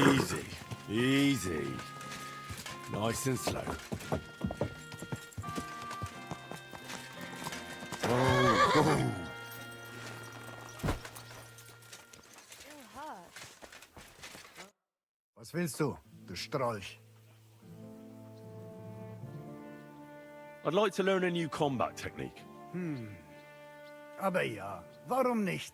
Easy, easy. Nice and slow. Oh. Was willst du, du Strolch? I'd like to learn a new combat technique. Aber ja, warum nicht?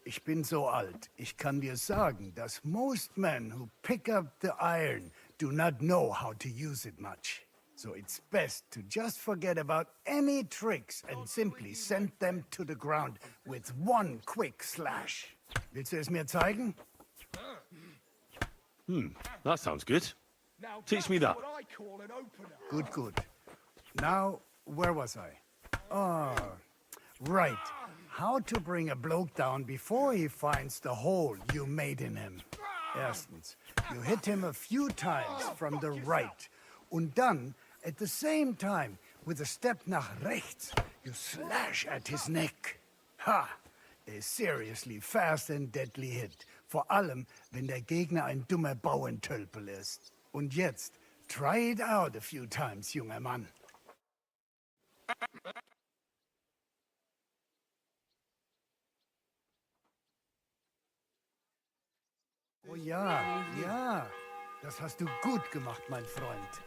Ich bin so alt, ich kann dir sagen, dass most men who pick up the iron do not know how to use it much. So it's best to just forget about any tricks and simply send them to the ground with one quick slash. Willst du es mir zeigen? That sounds good. Teach me that. Good, good. Now, where was I? Oh, right. How to bring a bloke down before he finds the hole you made in him. Erstens, you hit him a few times from the right. Und dann, at the same time, with a step nach rechts, you slash at his neck. Ha! A seriously fast and deadly hit. Vor allem, wenn der Gegner ein dummer Bauentölpel ist. Und jetzt, try it out a few times, junger Mann. Oh ja, ja. Das hast du gut gemacht, mein Freund.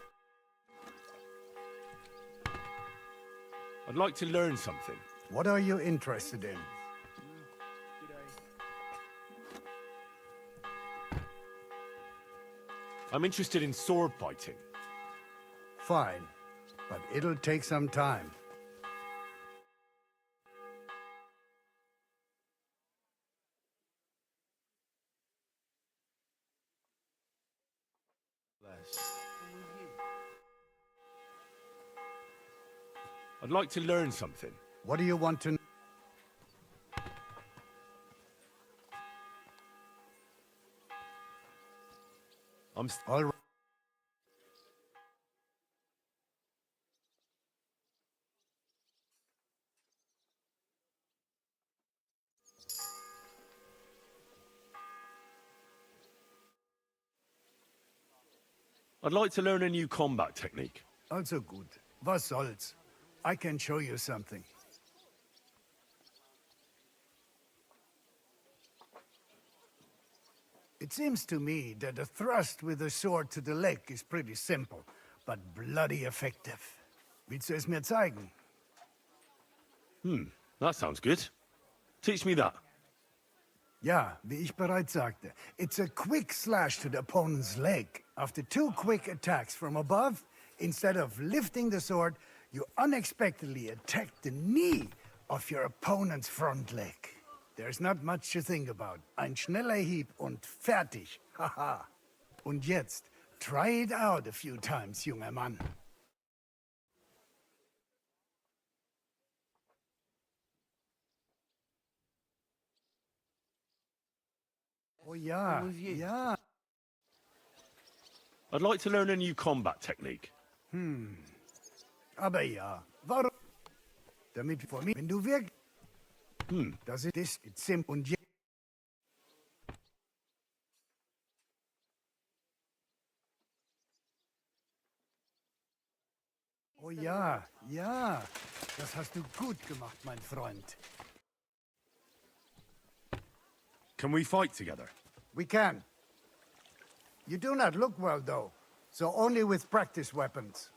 I'd like to learn something. What are you interested in? I'm interested in sword fighting. Fine, but it'll take some time. I'd like to learn something. What do you want to know? All right. I'd like to learn a new combat technique. Also gut. Was soll's? I can show you something. It seems to me that a thrust with a sword to the leg is pretty simple, but bloody effective. Willst du es mir zeigen? That sounds good. Teach me that. Ja, wie ich bereits sagte, it's a quick slash to the opponent's leg. After two quick attacks from above, instead of lifting the sword, you unexpectedly attack the knee of your opponent's front leg. There's not much to think about. Ein schneller Hieb und fertig. Haha. Und jetzt, try it out a few times, junger Mann. Oh ja, ja. I'd like to learn a new combat technique. Aber ja, warum? Damit vor mir, wenn du wirklich... das ist simpel und Oh ja, ja. Das hast du gut gemacht, mein Freund. Can we fight together? We can. You do not look well, though. So only with practice weapons.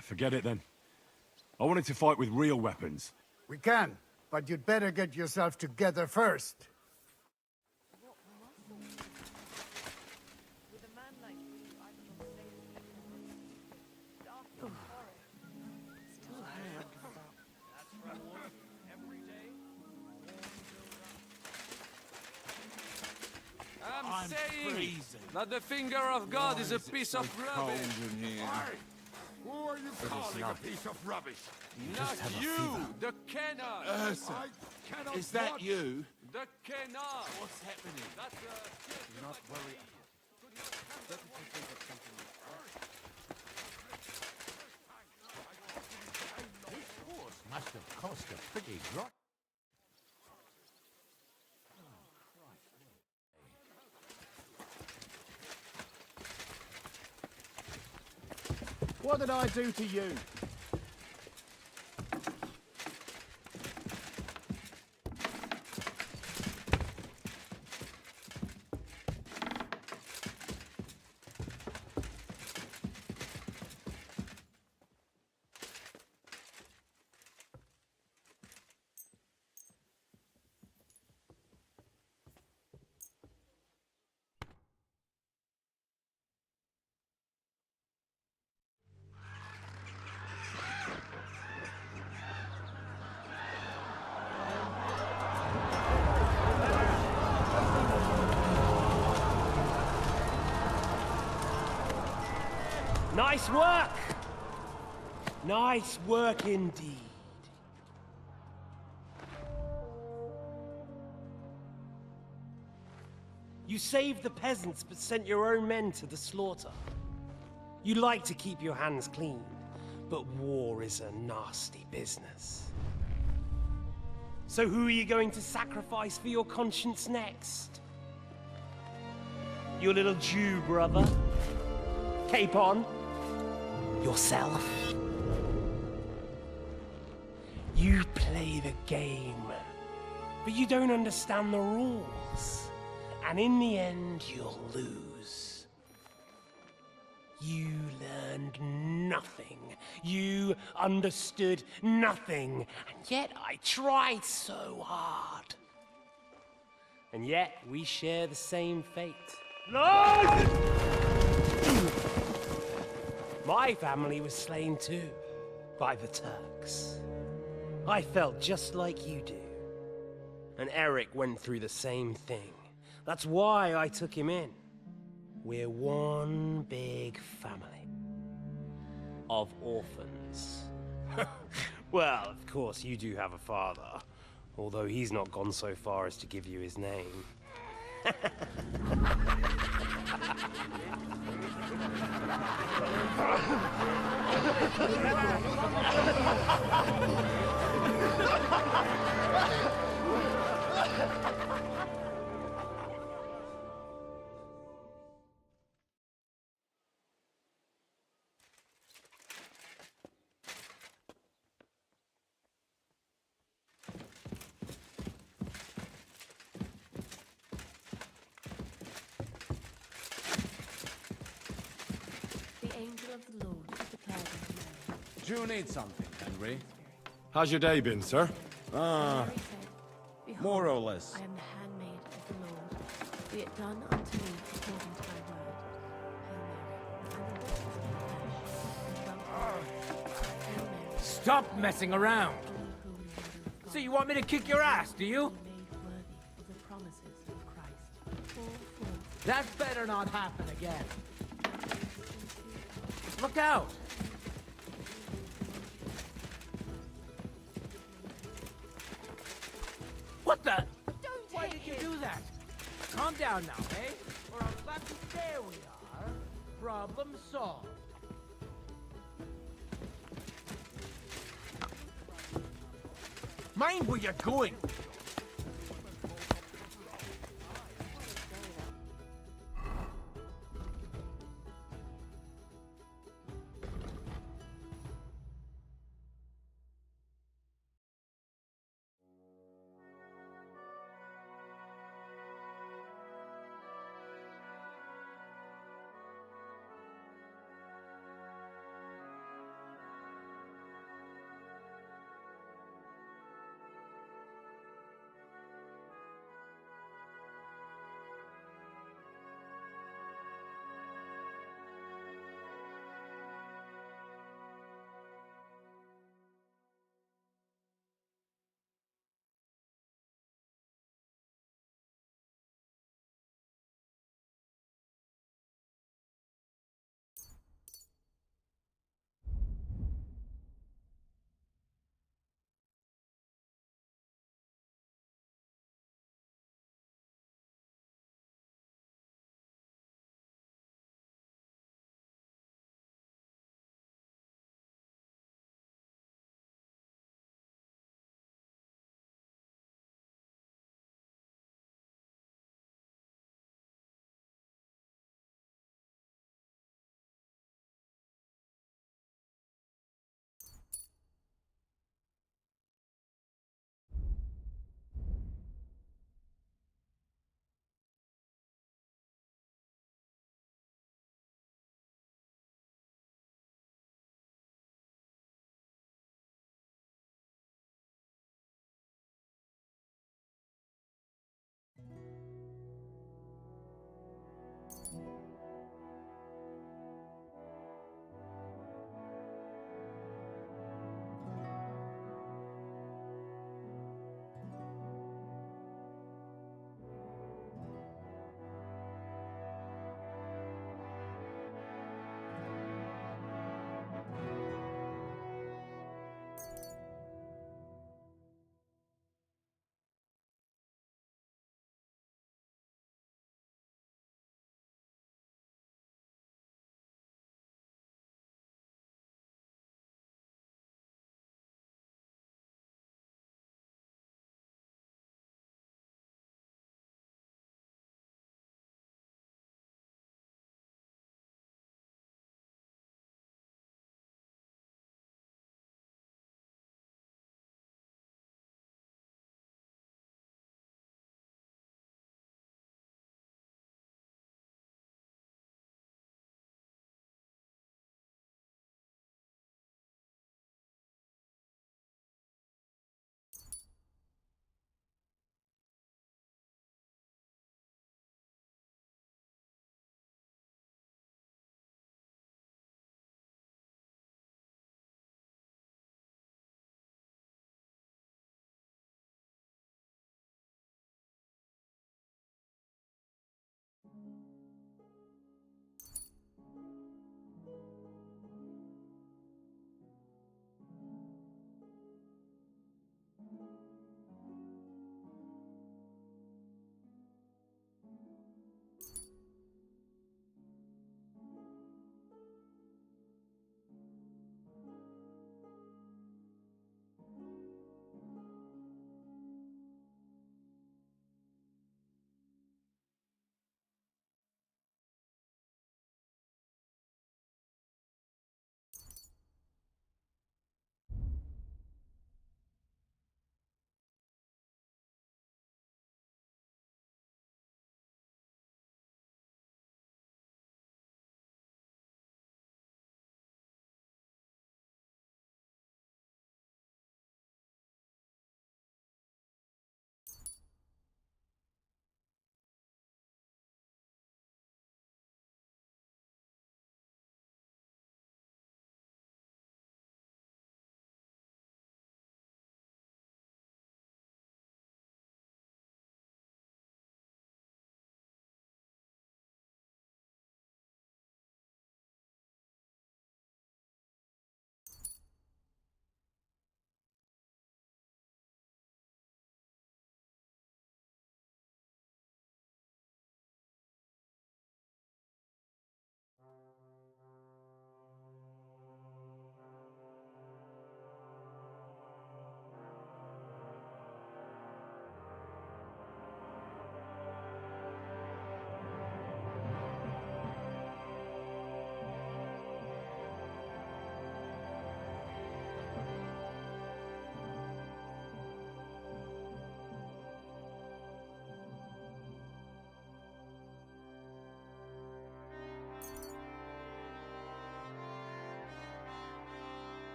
Forget it then. I wanted to fight with real weapons. We can, but you'd better get yourself together first. I'm saying that the finger of God is a piece of rubbish. Who are you calling a piece of rubbish. Not you, the cannon. Ursa, is that you? The cannon. What's happening? That's Do not worry. Must have cost a pretty lot. What did I do to you? Nice work! Nice work indeed. You saved the peasants but sent your own men to the slaughter. You like to keep your hands clean, but war is a nasty business. So who are you going to sacrifice for your conscience next? Your little Jew brother? Cape on? Yourself? You play the game, but you don't understand the rules. And in the end, you'll lose. You learned nothing. You understood nothing. And yet I tried so hard. And yet we share the same fate. Lord! My family was slain too, by the Turks. I felt just like you do. And Eric went through the same thing. That's why I took him in. We're one big family. Of orphans. Well, of course, you do have a father. Although he's not gone so far as to give you his name. The angel of the Lord declared unto Mary. Do you need something, Henry? How's your day been, sir? Mary said, Behold, More or less. I am the handmaid of the Lord. Be it done unto me according to thy word. Hail Mary, Stop messing around. holy Mother of God, So you want me to kick your ass, do you? be made worthy of the promises of Christ. Pour forth That better not happen again. Look out! What the? Why did you do that? Calm down now, eh? Or I'll slap you. There we are. Problem solved. Mind where you're going.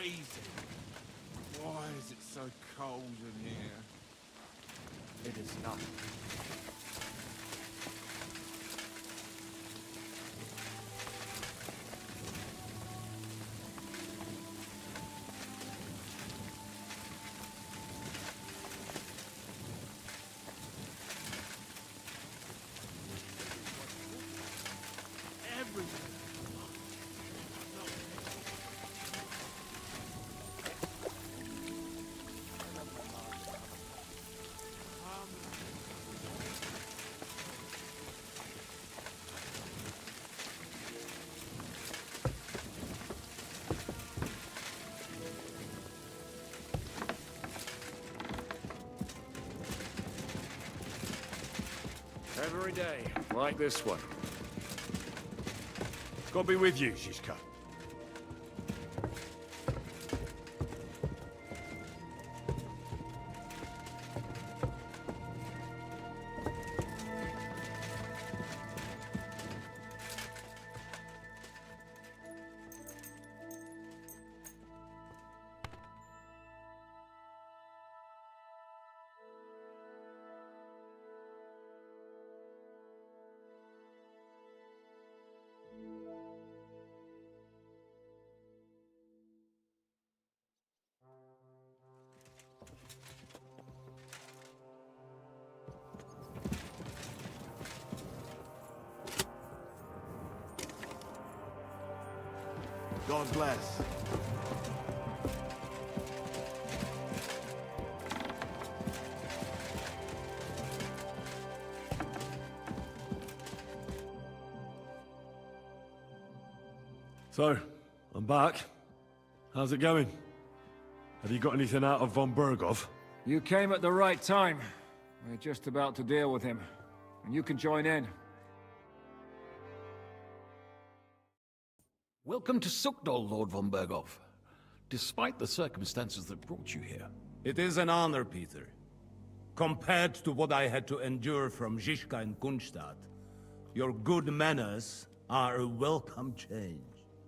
freezing. Why is it so cold in here? It is not. Every day, like this one. God be with you, Shishka. God bless. So, I'm back. How's it going? Have you got anything out of von Bergov? You came at the right time. We're just about to deal with him. And you can join in. Welcome to Sukdal, Lord von Bergov. Despite the circumstances that brought you here. It is an honor, Peter. Compared to what I had to endure from Zizka and Kunstadt, your good manners are a welcome change.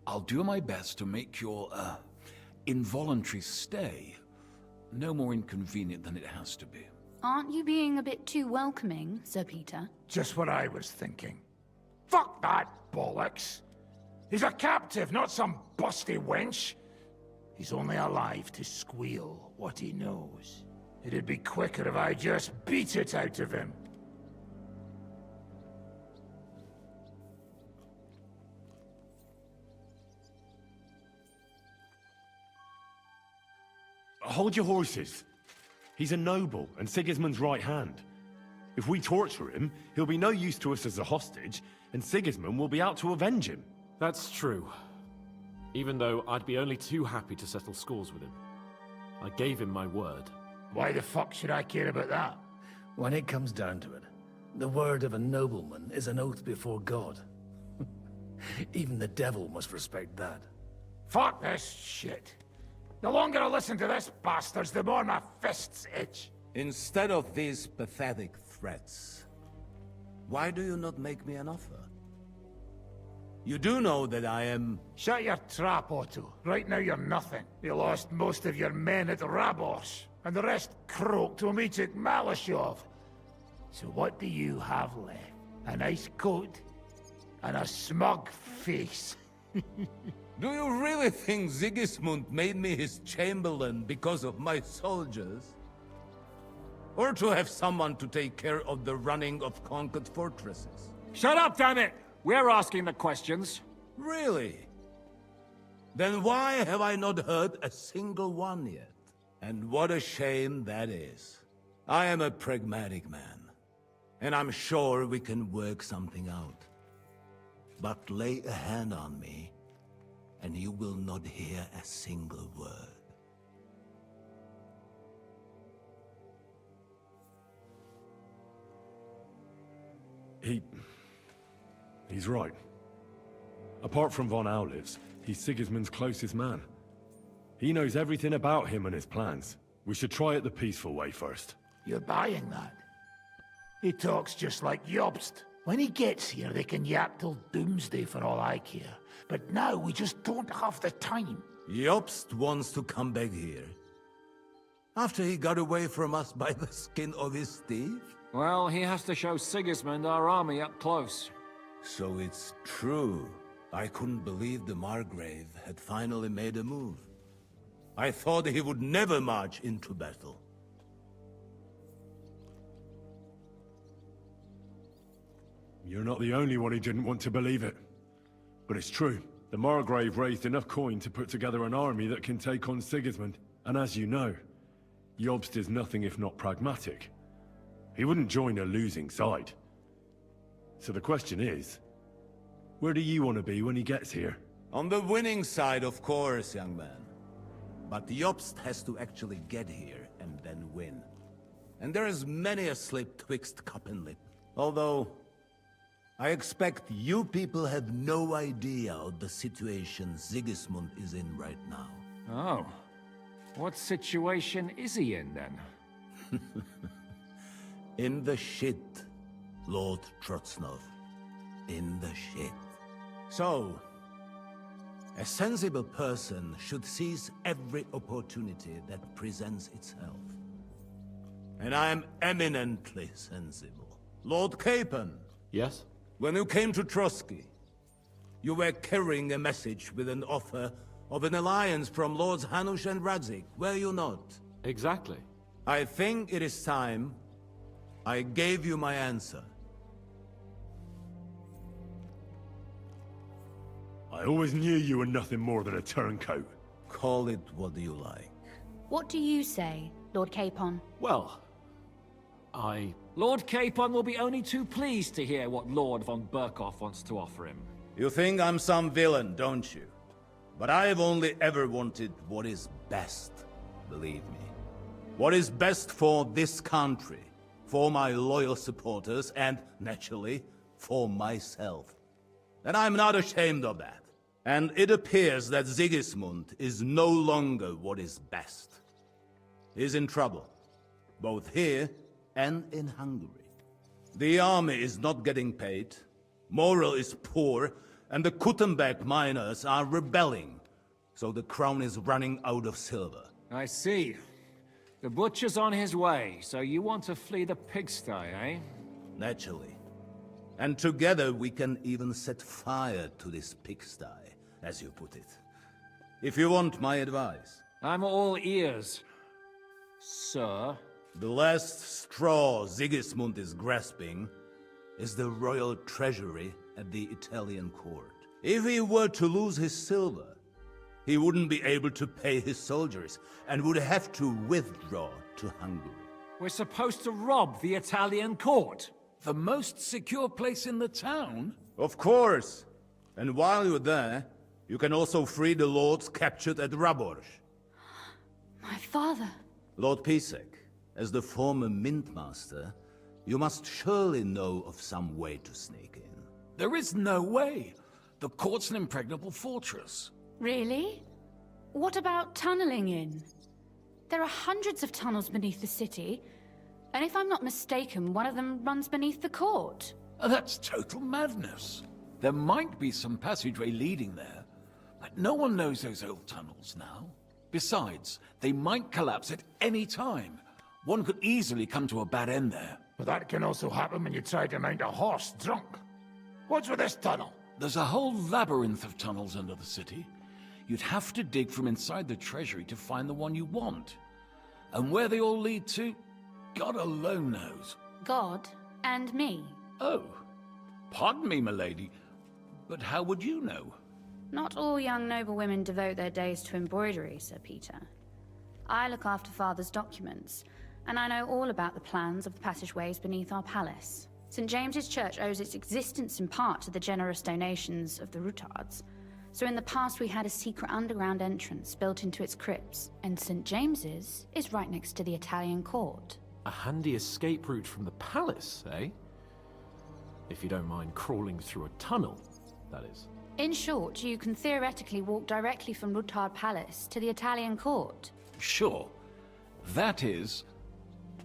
I'll do my best to make your, involuntary stay no more inconvenient than it has to be. Aren't you being a bit too welcoming, Sir Peter? Just what I was thinking. Fuck that bollocks! He's a captive, not some busty wench. He's only alive to squeal what he knows. It'd be quicker if I just beat it out of him. Hold your horses. He's a noble and Sigismund's right hand. If we torture him, he'll be no use to us as a hostage, and Sigismund will be out to avenge him. That's true. Even though I'd be only too happy to settle scores with him. I gave him my word. Why the fuck should I care about that? When it comes down to it, the word of a nobleman is an oath before God. Even the devil must respect that. Fuck this shit. The longer I listen to this bastards, the more my fists itch. Instead of these pathetic threats, why do you not make me an offer? You do know that I am... Shut your trap, Otto. Right now you're nothing. You lost most of your men at Rabos, and the rest croaked when we took Malashov. So what do you have left? A nice coat? And a smug face? Do you really think Sigismund made me his chamberlain because of my soldiers? Or to have someone to take care of the running of conquered fortresses? Shut up, damn it! We're asking the questions. Really? Then why have I not heard a single one yet? And what a shame that is. I am a pragmatic man, and I'm sure we can work something out. But lay a hand on me, and you will not hear a single word. He's right. Apart from von Auliv's, he's Sigismund's closest man. He knows everything about him and his plans. We should try it the peaceful way first. You're buying that? He talks just like Jobst. When he gets here, they can yap till doomsday for all I care. But now we just don't have the time. Jobst wants to come back here. After he got away from us by the skin of his teeth? Well, he has to show Sigismund our army up close. So it's true. I couldn't believe the Margrave had finally made a move. I thought he would never march into battle. You're not the only one who didn't want to believe it. But it's true. The Margrave raised enough coin to put together an army that can take on Sigismund. And as you know, Jobst is nothing if not pragmatic. He wouldn't join a losing side. So the question is, where do you want to be when he gets here? On the winning side, of course, young man. But Jobst has to actually get here and then win. And there is many a slip twixt cup and lip. Although, I expect you people have no idea of the situation Sigismund is in right now. Oh. What situation is he in, then? In the shit, Lord Trotsnov. In the shit. So, a sensible person should seize every opportunity that presents itself. And I am eminently sensible. Lord Capon. Yes? When you came to Trotsky, you were carrying a message with an offer of an alliance from Lords Hanush and Radzik, were you not? Exactly. I think it is time I gave you my answer. I always knew you were nothing more than a turncoat. Call it what you like. What do you say, Lord Capon? Well, Lord Capon will be only too pleased to hear what Lord von Burkhoff wants to offer him. You think I'm some villain, don't you? But I've only ever wanted what is best, believe me. What is best for this country, for my loyal supporters, and, naturally, for myself. And I'm not ashamed of that. And it appears that Sigismund is no longer what is best. He's in trouble, both here and in Hungary. The army is not getting paid, morale is poor, and the Kuttenberg miners are rebelling, so the crown is running out of silver. I see. The butcher's on his way, so you want to flee the pigsty, eh? Naturally. And together we can even set fire to this pigsty, as you put it. If you want my advice. I'm all ears, sir. The last straw Sigismund is grasping is the royal treasury at the Italian court. If he were to lose his silver, he wouldn't be able to pay his soldiers and would have to withdraw to Hungary. We're supposed to rob the Italian court. The most secure place in the town? Of course. And while you're there, you can also free the lords captured at Raborz. My father. Lord Pisek, as the former Mintmaster, you must surely know of some way to sneak in. There is no way. The court's an impregnable fortress. Really? What about tunneling in? There are hundreds of tunnels beneath the city, and if I'm not mistaken, one of them runs beneath the court. That's total madness. There might be some passageway leading there, but no one knows those old tunnels now. Besides, they might collapse at any time. One could easily come to a bad end there. But that can also happen when you try to mount a horse drunk. What's with this tunnel? There's a whole labyrinth of tunnels under the city. You'd have to dig from inside the treasury to find the one you want. And where they all lead to, God alone knows. God and me. Oh, pardon me, milady, but how would you know? Not all young noble women devote their days to embroidery, Sir Peter. I look after Father's documents, and I know all about the plans of the passageways beneath our palace. St. James's Church owes its existence in part to the generous donations of the Rutards. So in the past we had a secret underground entrance built into its crypts, and St. James's is right next to the Italian court. A handy escape route from the palace, eh? If you don't mind crawling through a tunnel, that is. In short, you can theoretically walk directly from Rutard Palace to the Italian court. Sure. That is,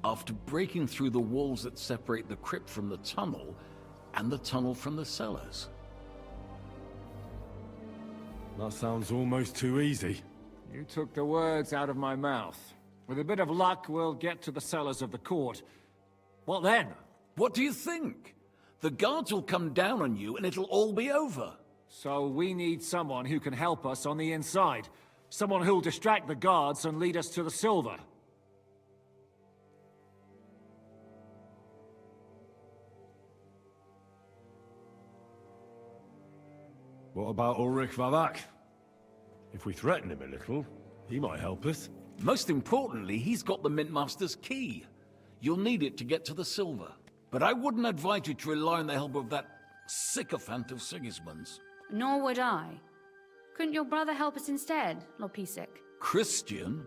after breaking through the walls that separate the crypt from the tunnel, and the tunnel from the cellars. That sounds almost too easy. You took the words out of my mouth. With a bit of luck, we'll get to the cellars of the court. What then? What do you think? The guards will come down on you and it'll all be over. So we need someone who can help us on the inside. Someone who'll distract the guards and lead us to the silver. What about Ulrich Vavak? If we threaten him a little, he might help us. Most importantly, he's got the Mintmaster's key. You'll need it to get to the silver. But I wouldn't advise you to rely on the help of that sycophant of Sigismund's. Nor would I. Couldn't your brother help us instead, Lord Pisik? Christian?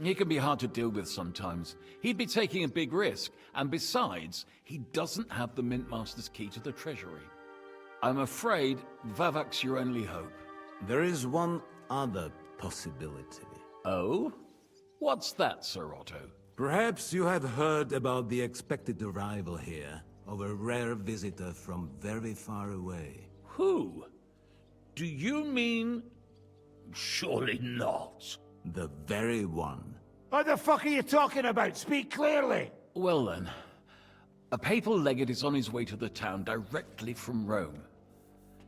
He can be hard to deal with sometimes. He'd be taking a big risk, and besides, he doesn't have the Mintmaster's key to the treasury. I'm afraid Vavak's your only hope. There is one other possibility. Oh? What's that, Sir Otto? Perhaps you have heard about the expected arrival here of a rare visitor from very far away. Who? Do you mean... Surely not. The very one. What the fuck are you talking about? Speak clearly! Well then, a papal legate is on his way to the town directly from Rome.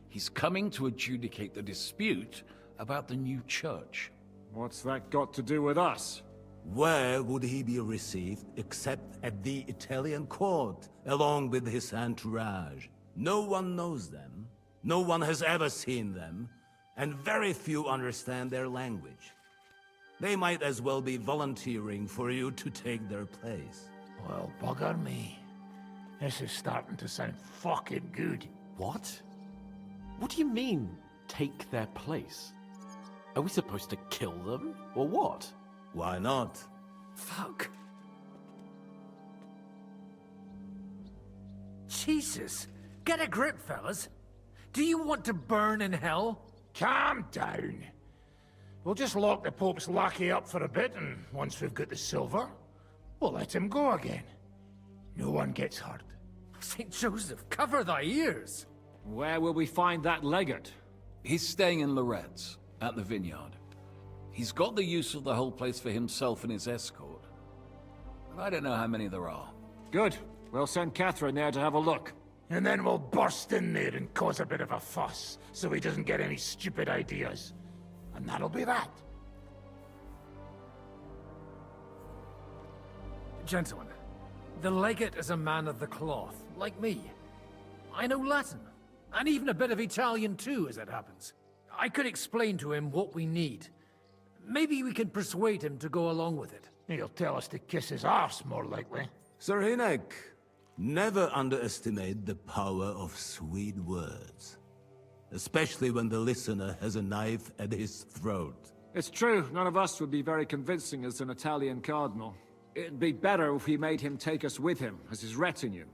He's coming to adjudicate the dispute about the new church. What's that got to do with us? Where would he be received except at the Italian court, along with his entourage? No one knows them, no one has ever seen them, and very few understand their language. They might as well be volunteering for you to take their place. Well, bugger me. This is starting to sound fucking good. What? What do you mean, take their place? Are we supposed to kill them, or what? Why not? Fuck. Jesus! Get a grip, fellas. Do you want to burn in hell? Calm down. We'll just lock the Pope's lackey up for a bit, and once we've got the silver, we'll let him go again. No one gets hurt. St. Joseph, cover thy ears! Where will we find that legate? He's staying in Loretz, at the vineyard. He's got the use of the whole place for himself and his escort. But I don't know how many there are. Good. We'll send Catherine there to have a look. And then we'll burst in there and cause a bit of a fuss, so he doesn't get any stupid ideas. And that'll be that. Gentlemen, the legate is a man of the cloth, like me. I know Latin, and even a bit of Italian too, as it happens. I could explain to him what we need. Maybe we can persuade him to go along with it. He'll tell us to kiss his arse, more likely. Sir Hinek, never underestimate the power of sweet words. Especially when the listener has a knife at his throat. It's true, none of us would be very convincing as an Italian cardinal. It'd be better if we made him take us with him, as his retinue.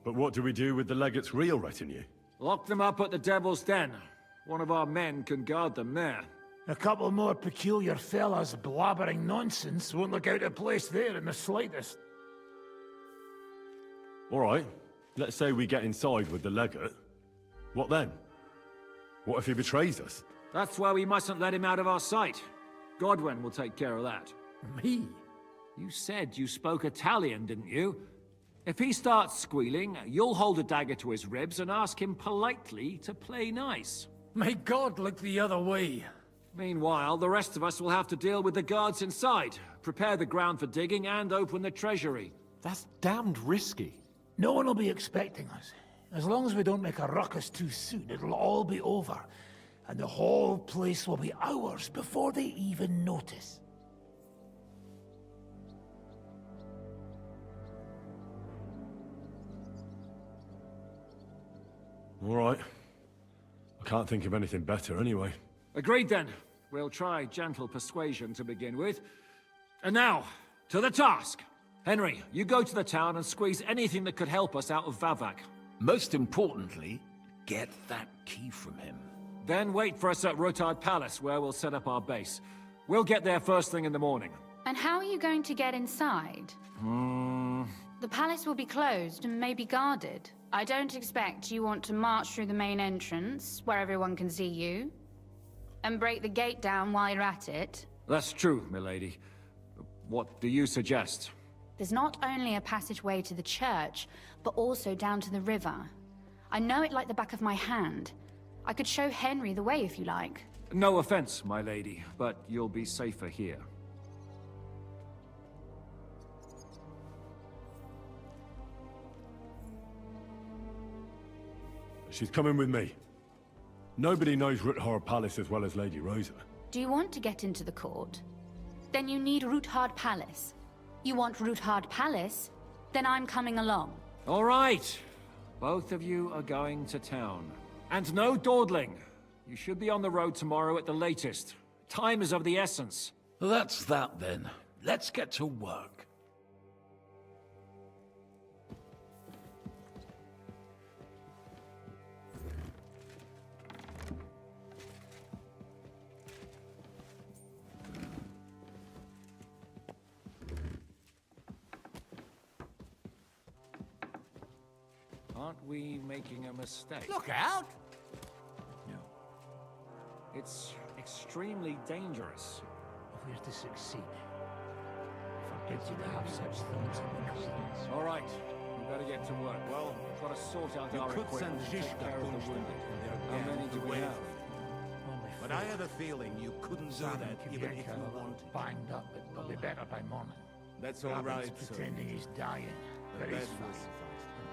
But what do we do with the legate's real retinue? Lock them up at the Devil's Den. One of our men can guard them there. A couple more peculiar fellas blabbering nonsense won't look out of place there in the slightest. All right, let's say we get inside with the legate. What then? What if he betrays us? That's why we mustn't let him out of our sight. Godwin will take care of that. Me? You said you spoke Italian, didn't you? If he starts squealing, you'll hold a dagger to his ribs and ask him politely to play nice. May God look the other way. Meanwhile, the rest of us will have to deal with the guards inside, prepare the ground for digging, and open the treasury. That's damned risky. No one will be expecting us. As long as we don't make a ruckus too soon, it'll all be over. And the whole place will be ours before they even notice. All right. I can't think of anything better anyway. Agreed then. We'll try gentle persuasion to begin with. And now, to the task! Henry, you go to the town and squeeze anything that could help us out of Vavak. Most importantly, get that key from him. Then wait for us at Rotard Palace, where we'll set up our base. We'll get there first thing in the morning. And how are you going to get inside? The palace will be closed and maybe guarded. I don't expect you want to march through the main entrance, where everyone can see you, and break the gate down while you're at it. That's true, milady. What do you suggest? There's not only a passageway to the church, but also down to the river. I know it like the back of my hand. I could show Henry the way if you like. No offense, my lady, but you'll be safer here. She's coming with me. Nobody knows Ruthard Palace as well as Lady Rosa. Do you want to get into the court? Then you need Ruthard Palace. You want Ruthard Palace? Then I'm coming along. All right. Both of you are going to town. And no dawdling. You should be on the road tomorrow at the latest. Time is of the essence. That's that then. Let's get to work. Aren't we making a mistake? Look out! No. It's extremely dangerous. If we're to succeed, forbid you to have such thoughts in the castles. All right. We better get to work. Well, we've got to sort out our equipment and take care of the wounded. How many do we have? But I had a feeling you couldn't do that even if you wanted. Banged up, but it'll be better by morning. That's all right, Robin's sir. pretending he's dying, but The he's bed will fine. suffice.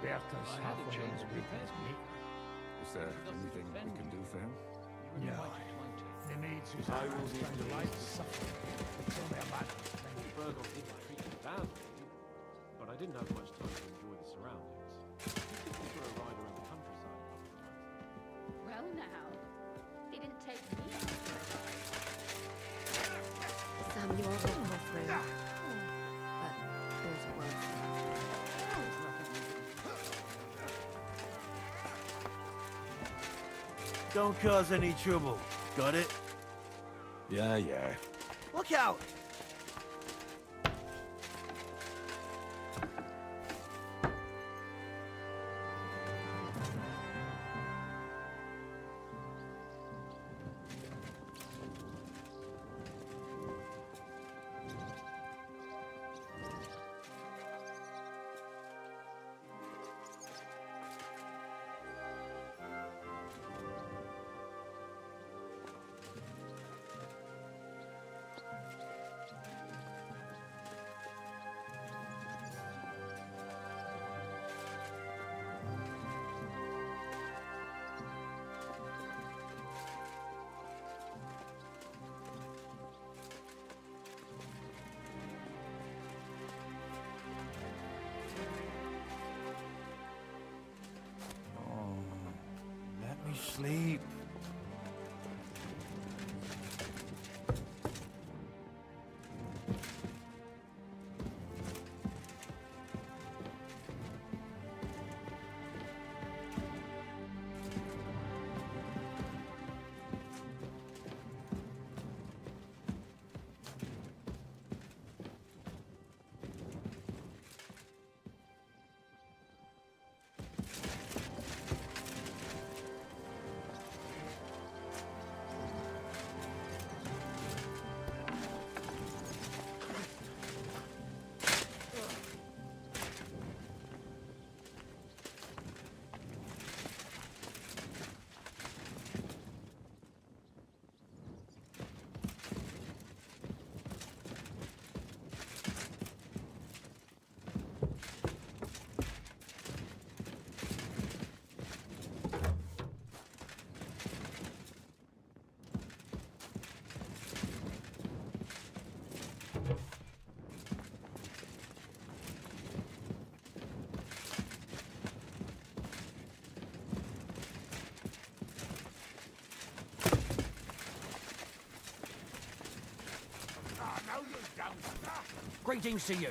Berta's halfway on his way to his mate. Is there anything we can do for him? No. The maids whose I will husbands be found the light delighted. suffer. It's only a matter of time. Burgle didn't treat me badly, but I didn't have much time to enjoy the surroundings. You took me for a ride around the countryside a couple of times. Well now, he didn't take me out. Sam, you are welcome through. But there's worse. Don't cause any trouble. Got it? Yeah. Look out! Let me sleep. Greetings to you.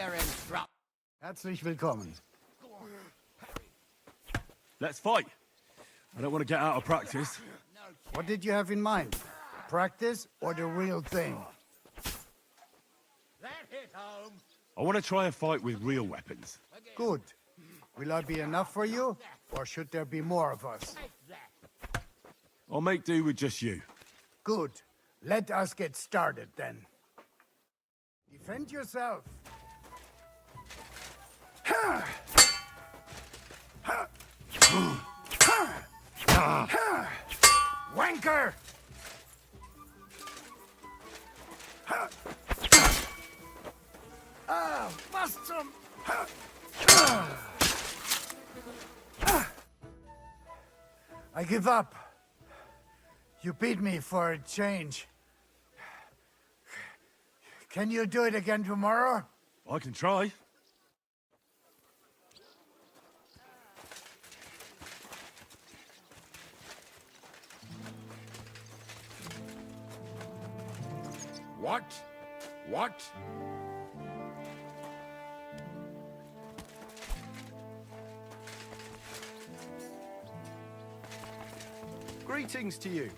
here and drop. Herzlich willkommen. Let's fight. I don't want to get out of practice. What did you have in mind? Practice or the real thing? That hit home. I want to try and fight with real weapons. Good. Will I be enough for you, or should there be more of us? I'll make do with just you. Good. Let us get started then. Defend yourself. Wanker! Bust some! I give up. You beat me for a change. Can you do it again tomorrow? I can try. What? What? Greetings to you.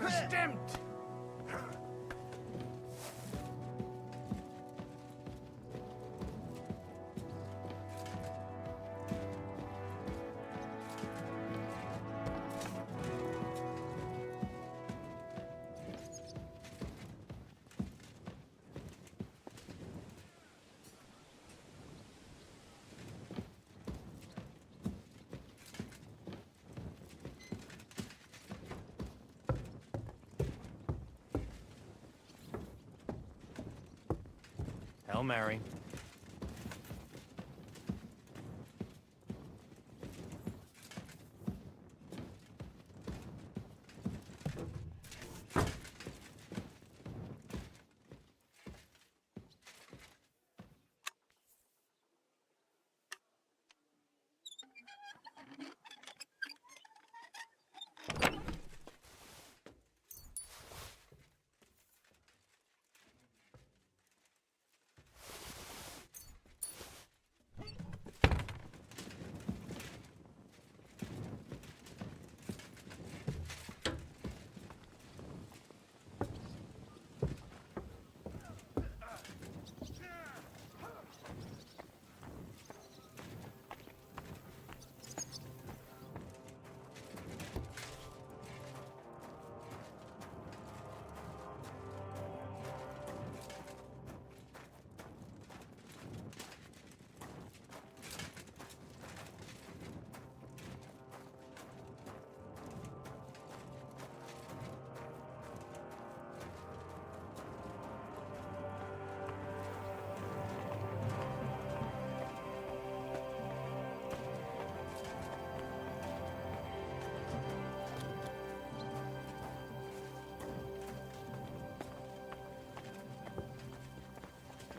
Bestimmt! Hail Mary.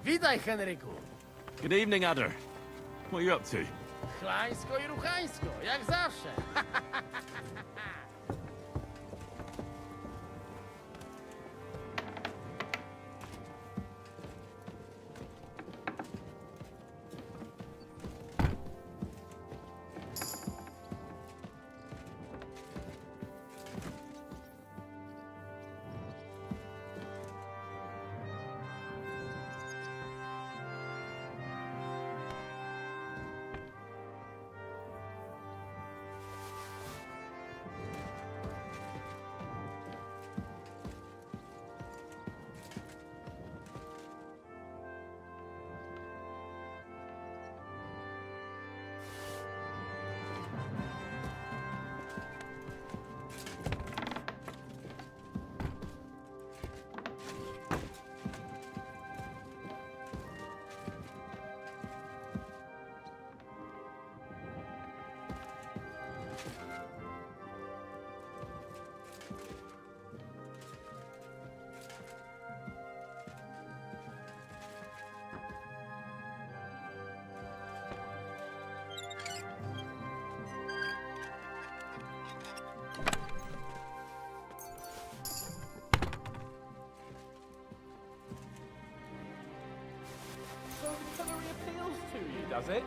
Witaj, Henryku. Good evening, Adder. What are you up to? Chlańsko i ruchańsko, jak zawsze. So the colour appeals to you, does it?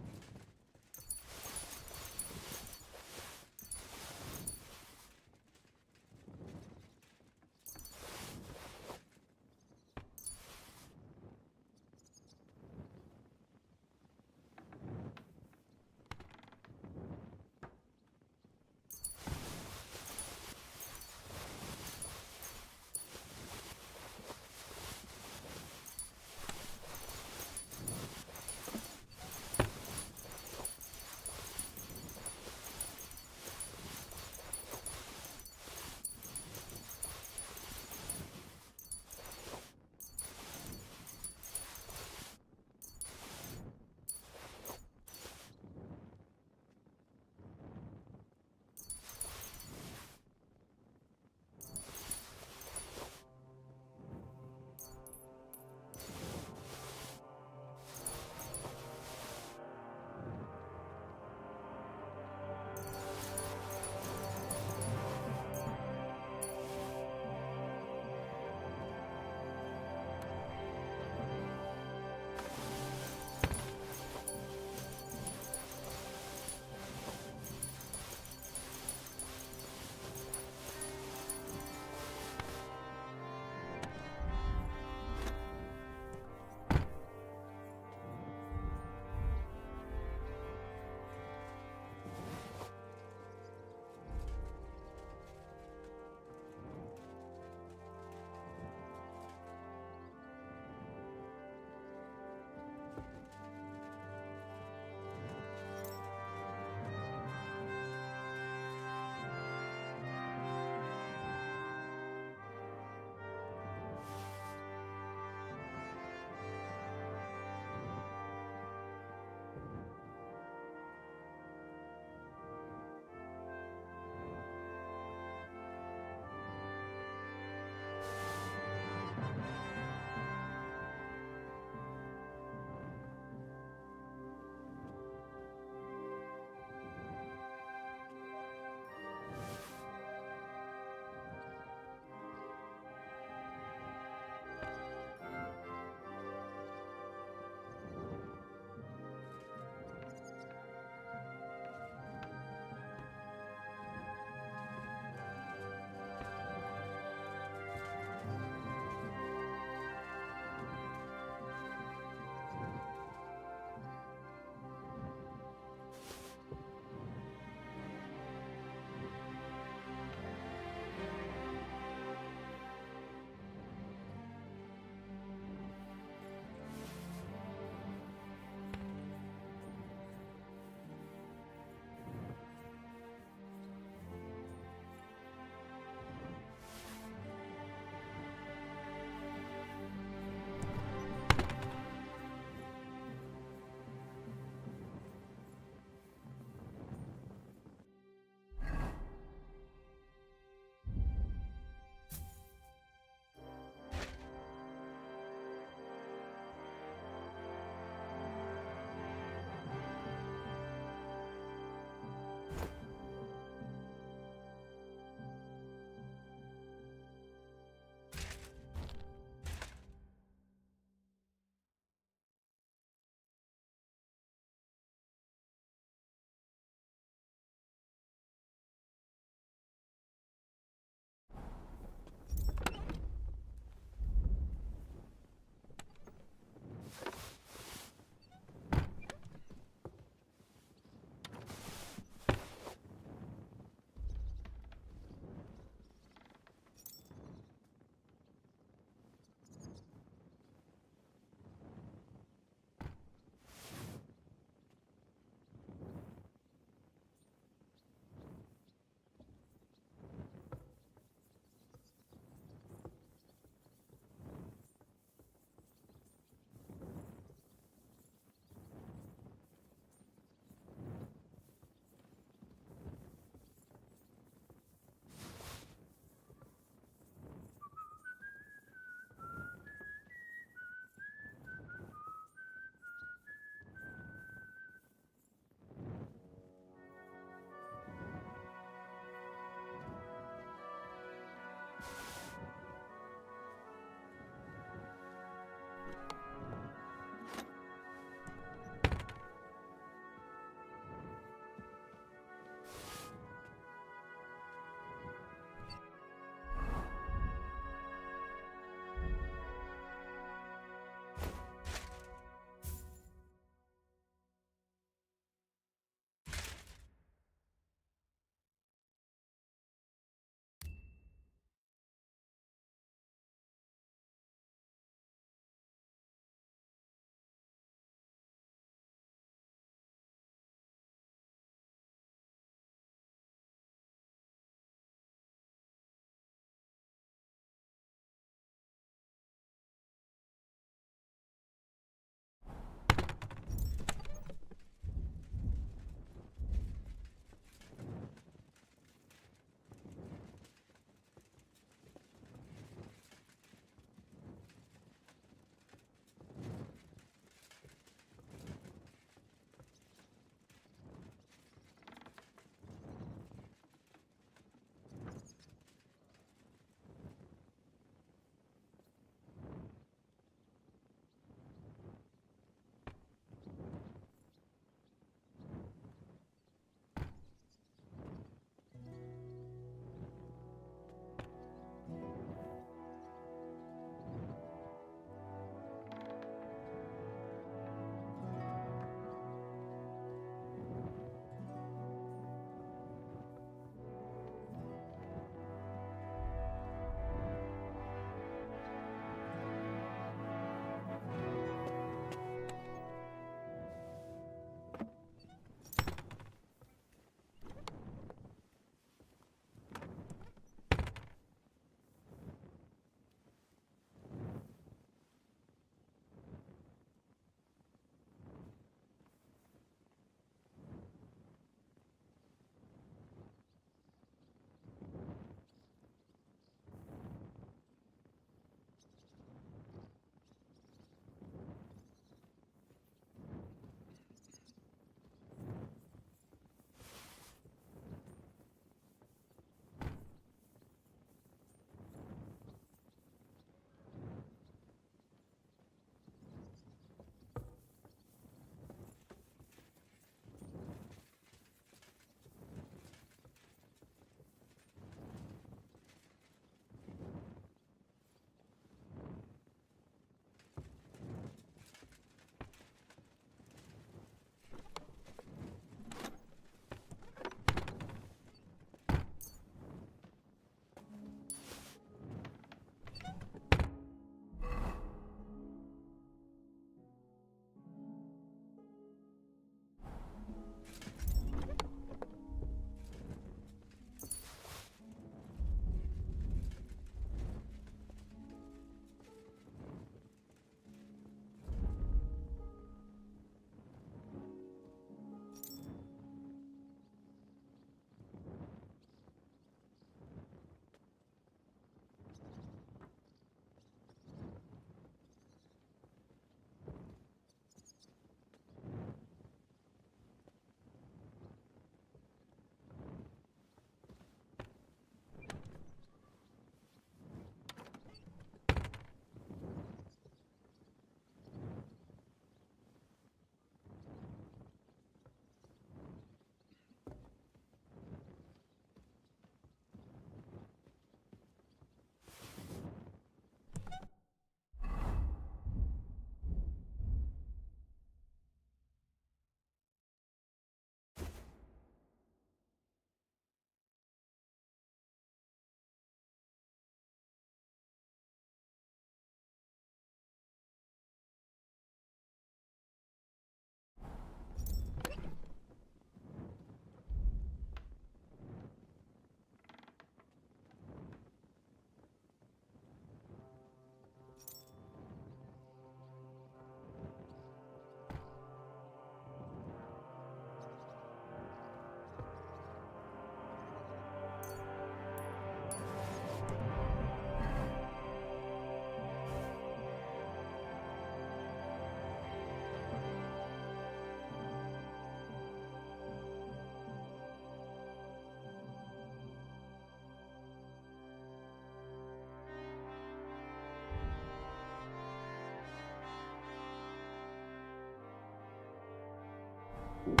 Jesus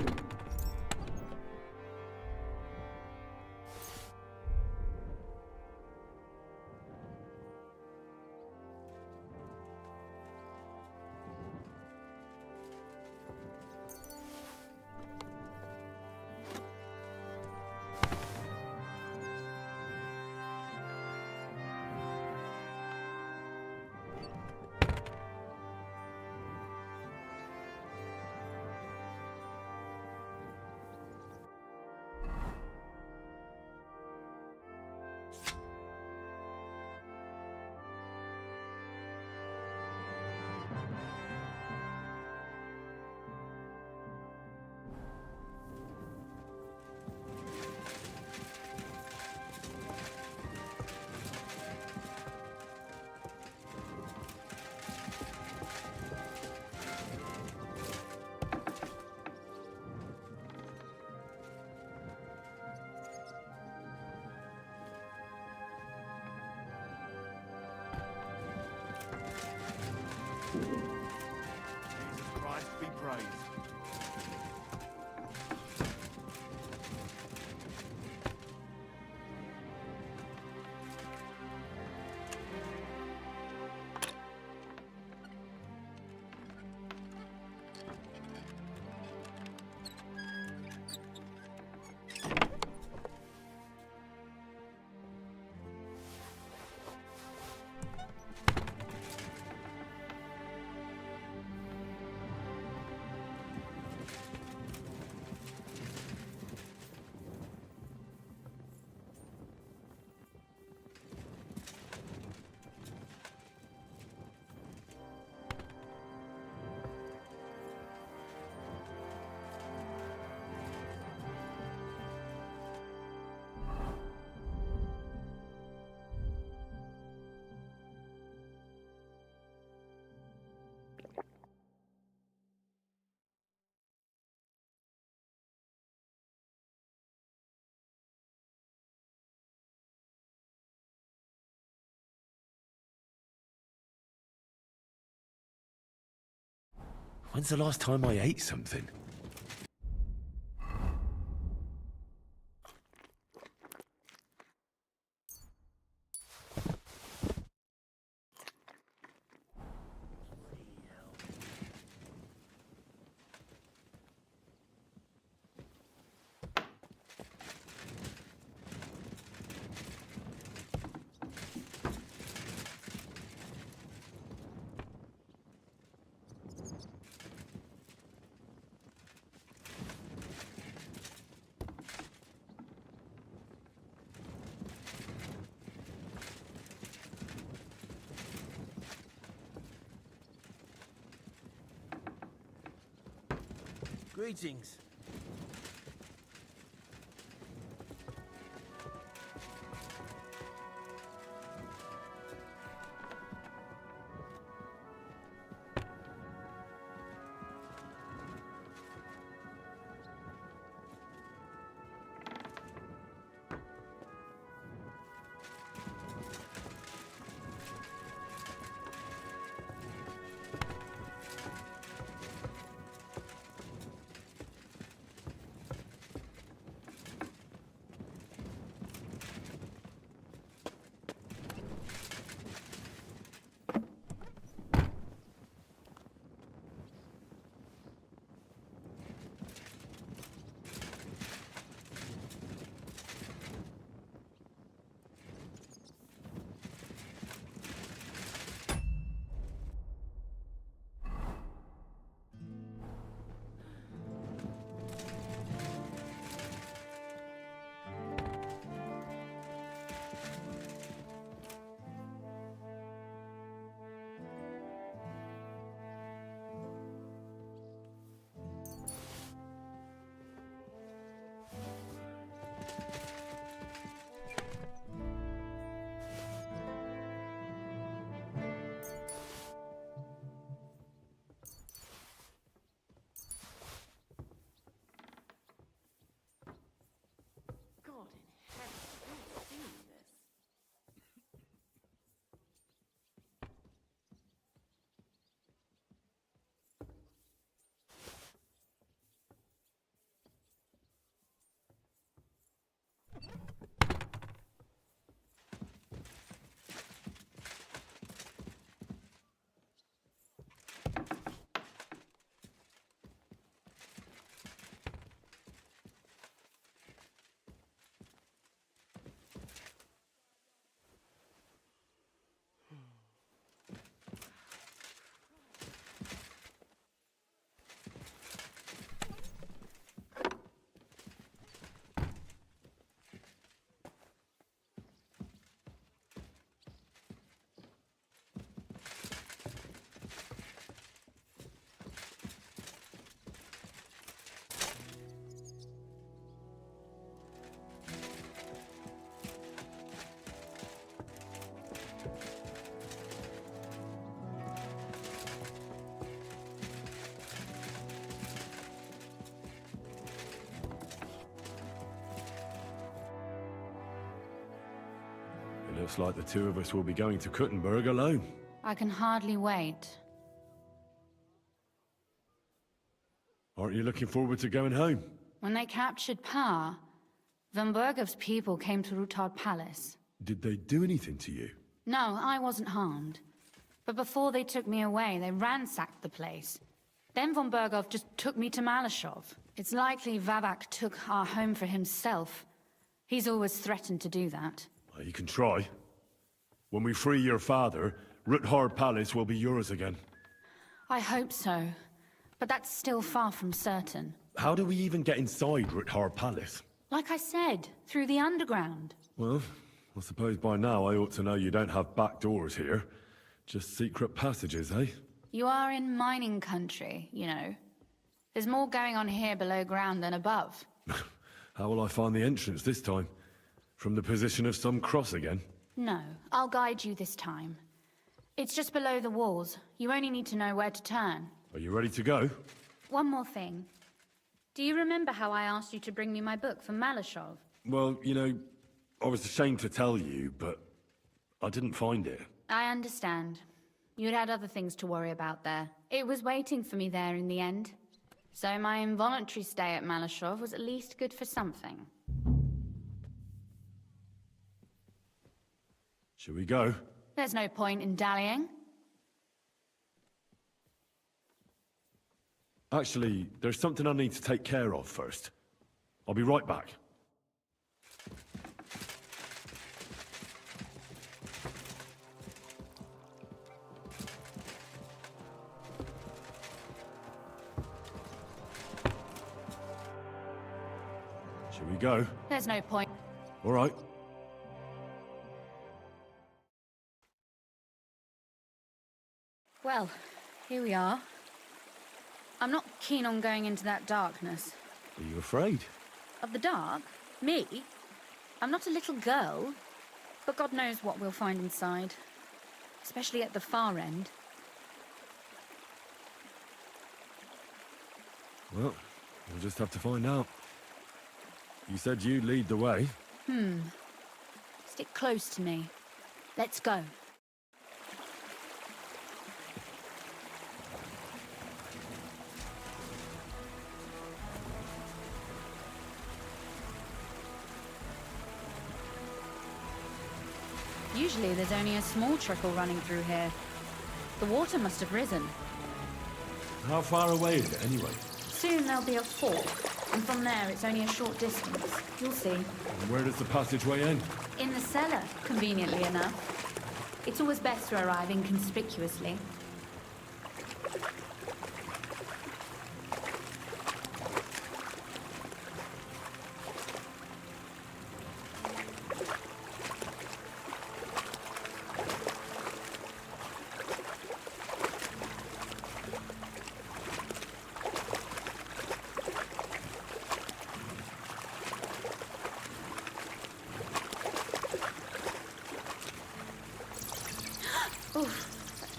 Christ be praised. When's the last time I ate something? Greetings. It looks like the two of us will be going to Kuttenberg alone. I can hardly wait. Aren't you looking forward to going home? When they captured Pa, Von Bergov's people came to Rutard Palace. Did they do anything to you? No, I wasn't harmed. But before they took me away, they ransacked the place. Then Von Bergov just took me to Malashov. It's likely Vavak took our home for himself. He's always threatened to do that. Well, you can try. When we free your father, Ruthard Palace will be yours again. I hope so. But that's still far from certain. How do we even get inside Ruthard Palace? Like I said, through the underground. Well, I suppose by now I ought to know you don't have back doors here. Just secret passages, eh? You are in mining country, you know. There's more going on here below ground than above. How will I find the entrance this time? From the position of some cross again? No, I'll guide you this time. It's just below the walls. You only need to know where to turn. Are you ready to go? One more thing. Do you remember how I asked you to bring me my book from Malashov? Well, you know, I was ashamed to tell you, but I didn't find it. I understand. You'd had other things to worry about there. It was waiting for me there in the end. So my involuntary stay at Malashov was at least good for something. Shall we go? There's no point in dallying. Actually, there's something I need to take care of first. I'll be right back. Shall we go? There's no point. All right. Well, here we are. I'm not keen on going into that darkness. Are you afraid? Of the dark? Me? I'm not a little girl. But God knows what we'll find inside. Especially at the far end. Well, we'll just have to find out. You said you'd lead the way. Stick close to me. Let's go. Usually there's only a small trickle running through here. The water must have risen. How far away is it, anyway? Soon there'll be a fork, and from there it's only a short distance. You'll see. And where does the passageway end? In the cellar, conveniently enough. It's always best to arrive inconspicuously.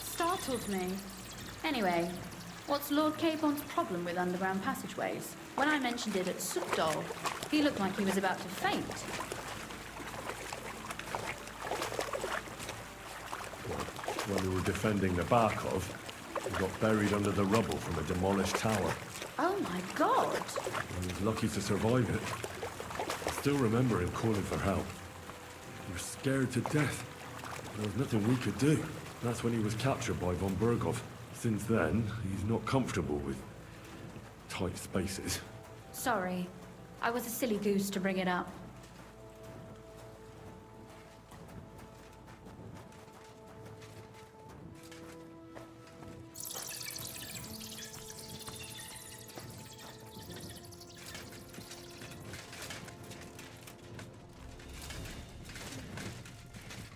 Startled me. Anyway, what's Lord Capon's problem with underground passageways? When I mentioned it at Sukdol, he looked like he was about to faint. When we were defending the Barkov, we got buried under the rubble from a demolished tower. Oh my god! I was lucky to survive it. I still remember him calling for help. We were scared to death. There was nothing we could do. That's when he was captured by von Bergov. Since then, he's not comfortable with tight spaces. Sorry. I was a silly goose to bring it up.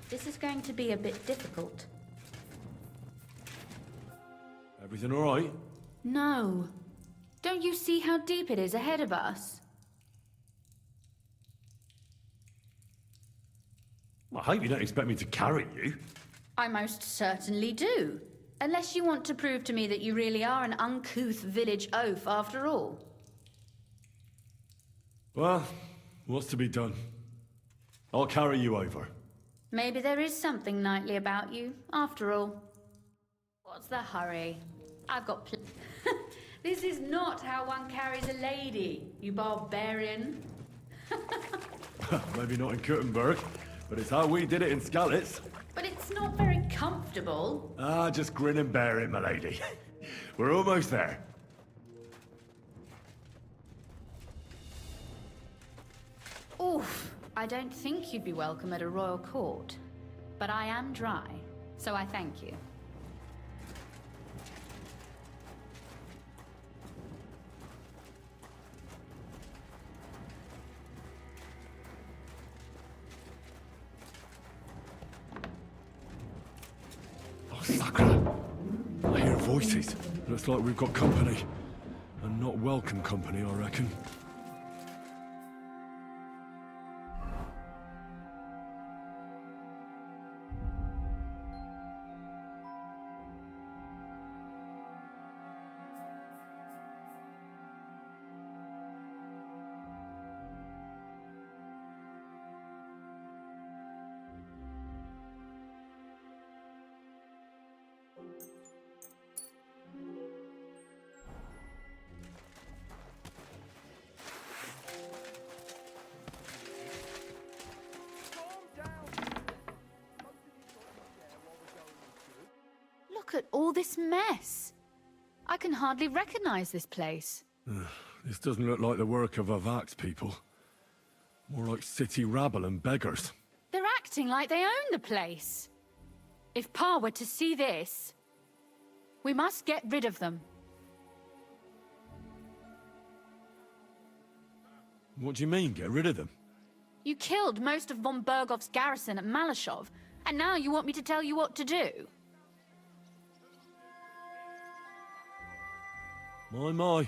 This is going to be a bit difficult. Everything all right? No. Don't you see how deep it is ahead of us? I hope you don't expect me to carry you. I most certainly do. Unless you want to prove to me that you really are an uncouth village oaf after all. Well, what's to be done? I'll carry you over. Maybe there is something knightly about you, after all. What's the hurry? I've got This is not how one carries a lady, you barbarian. Maybe not in Kuttenberg, but it's how we did it in Skalitz. But it's not very comfortable. Ah, just grin and bear it, my lady. We're almost there. Oof, I don't think you'd be welcome at a royal court. But I am dry, so I thank you. Oh, Sakra! I hear voices. Looks like we've got company. And not welcome company, I reckon. Look at all this mess. I can hardly recognize this place. This doesn't look like the work of Avak's people. More like city rabble and beggars. They're acting like they own the place. If Pa were to see this, we must get rid of them. What do you mean, get rid of them? You killed most of von Bergov's garrison at Malashov, and now you want me to tell you what to do? My.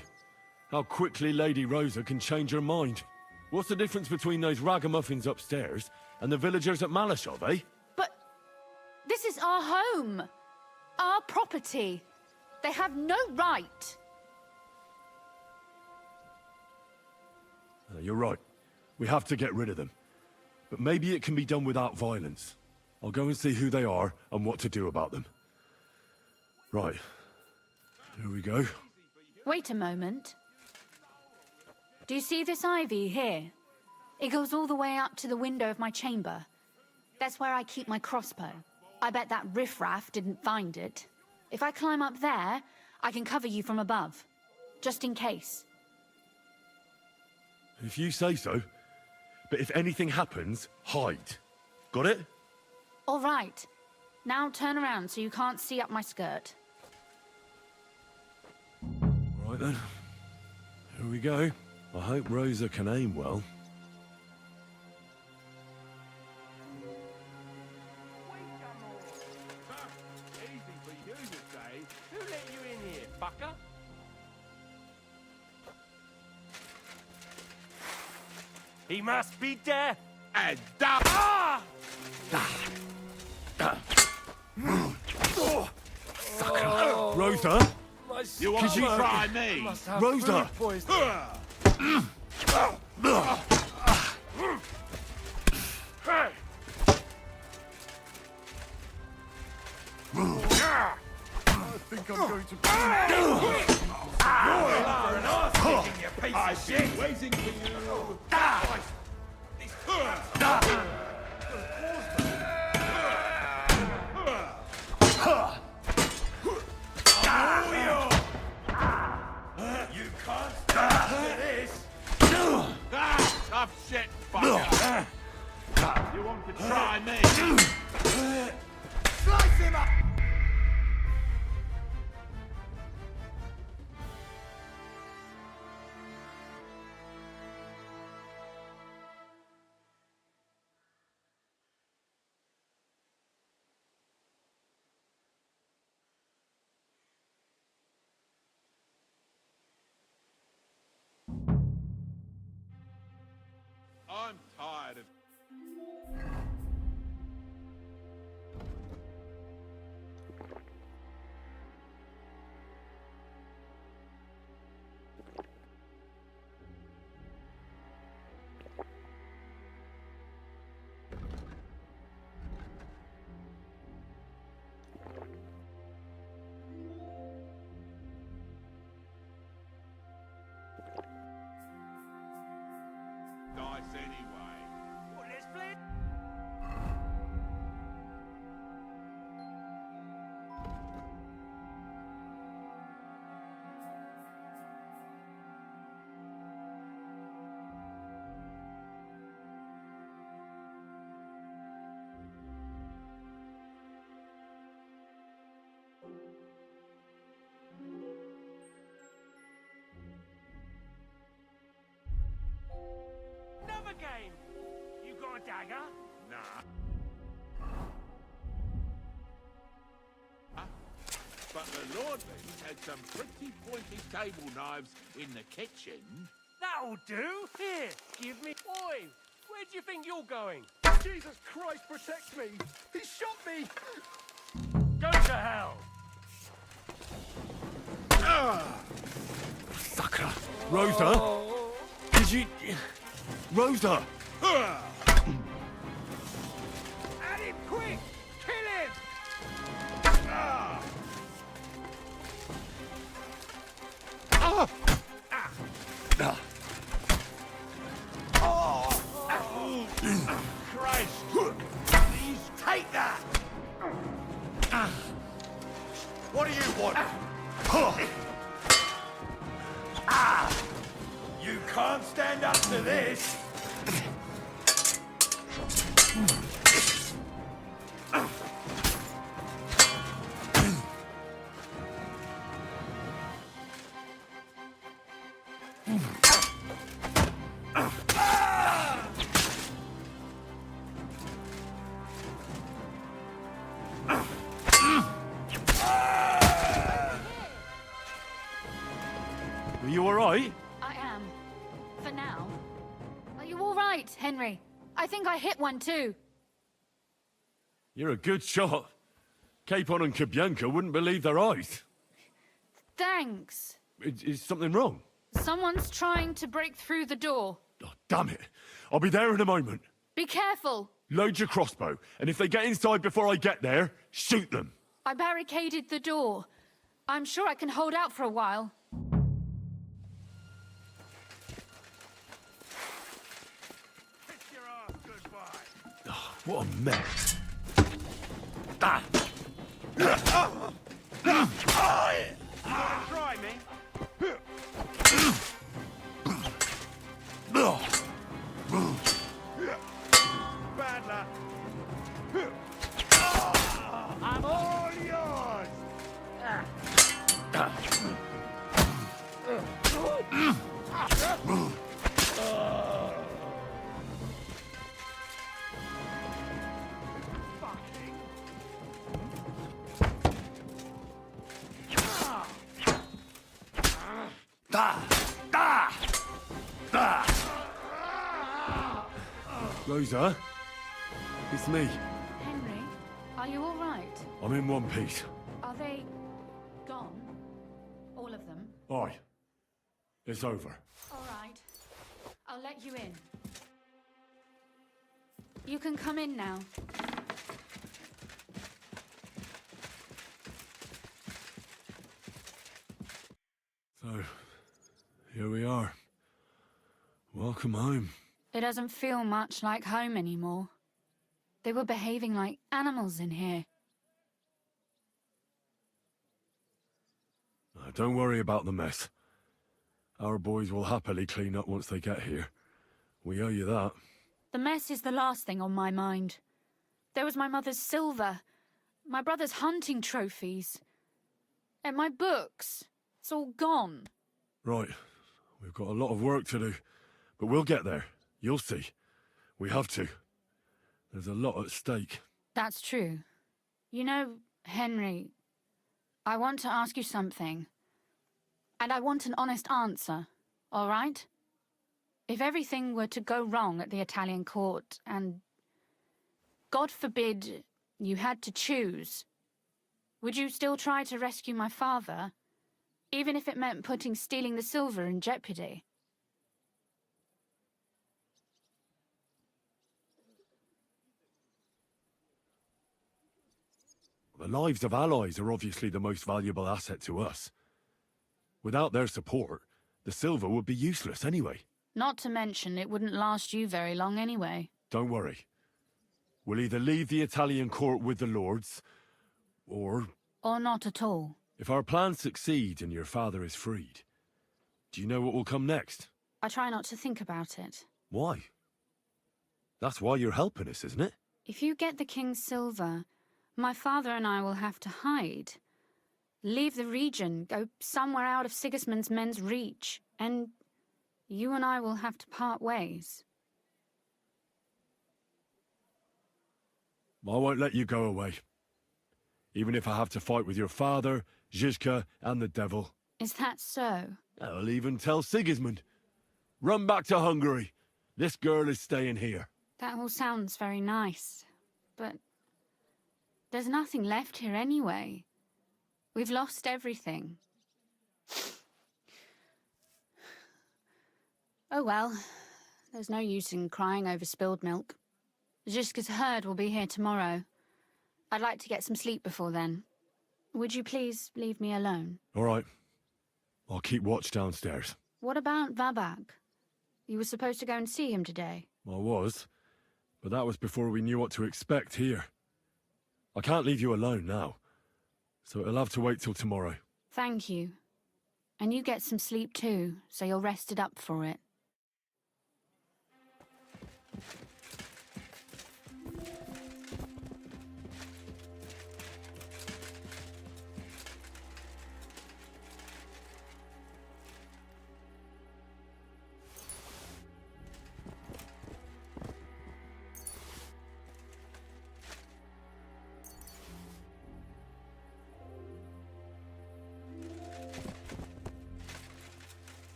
How quickly Lady Rosa can change her mind. What's the difference between those ragamuffins upstairs and the villagers at Malashov, eh? But this is our home. Our property. They have no right. You're right. We have to get rid of them. But maybe it can be done without violence. I'll go and see who they are and what to do about them. Right. Here we go. Wait a moment. Do you see this ivy here? It goes all the way up to the window of my chamber. That's where I keep my crossbow. I bet that riffraff didn't find it. If I climb up there, I can cover you from above. Just in case. If you say so. But if anything happens, hide. Got it? All right. Now turn around so you can't see up my skirt. Right then. Here we go. I hope Rosa can aim well. Easy for you to say. Who let you in here, fucker? He must be dead and dumb. Ah! Rosa? You want to try me? Rosa! I think I'm going to... I've been waiting for you. You can't stand for this. Tough shit, fucker. You want to try me? Slice him up! I'm tired of... anyway. Well, let's play. Another game. You got a dagger? Nah. But the Lordlings had some pretty pointy table knives in the kitchen. That'll do. Here, give me. Oi, where do you think you're going? Jesus Christ, protect me! He shot me! Go to hell. Sucker! Rosa? Did you... Rosa! At him, quick! Kill him! Christ! Please take that! What do you want? You can't stand up to this! Are you alright? I am. For now. Are you all right, Henry? I think I hit one too. You're a good shot. Capon and Kabianka wouldn't believe their eyes. Thanks. Is something wrong? Someone's trying to break through the door. Oh, damn it. I'll be there in a moment. Be careful. Load your crossbow, and if they get inside before I get there, shoot them. I barricaded the door. I'm sure I can hold out for a while. Kiss your ass goodbye. Oh, what a mess. You wanna try me? Bad luck. I'm all yours. Rosa? It's me. Henry, are you all right? I'm in one piece. Are they gone? All of them? Aye. It's over. All right. I'll let you in. You can come in now. So, here we are. Welcome home. It doesn't feel much like home anymore. They were behaving like animals in here. Don't worry about the mess. Our boys will happily clean up once they get here. We owe you that. The mess is the last thing on my mind. There was my mother's silver, my brother's hunting trophies, and my books. It's all gone. Right. We've got a lot of work to do, but we'll get there. You'll see. We have to. There's a lot at stake. That's true. You know, Henry, I want to ask you something. And I want an honest answer, all right? If everything were to go wrong at the Italian court, and God forbid you had to choose, would you still try to rescue my father, even if it meant putting stealing the silver in jeopardy? The lives of allies are obviously the most valuable asset to us. Without their support, the silver would be useless anyway. Not to mention, it wouldn't last you very long anyway. Don't worry. We'll either leave the Italian court with the lords, or... Or not at all. If our plans succeed and your father is freed, do you know what will come next? I try not to think about it. Why? That's why you're helping us, isn't it? If you get the king's silver, my father and I will have to hide. Leave the region, go somewhere out of Sigismund's men's reach, and you and I will have to part ways. I won't let you go away. Even if I have to fight with your father, Zizka, and the devil. Is that so? I'll even tell Sigismund. Run back to Hungary. This girl is staying here. That all sounds very nice, but there's nothing left here anyway. We've lost everything. Oh well, there's no use in crying over spilled milk. Zizka's herd will be here tomorrow. I'd like to get some sleep before then. Would you please leave me alone? All right. I'll keep watch downstairs. What about Vabak? You were supposed to go and see him today. I was, but that was before we knew what to expect here. I can't leave you alone now, so it'll have to wait till tomorrow. Thank you. And you get some sleep too, so you're rested up for it.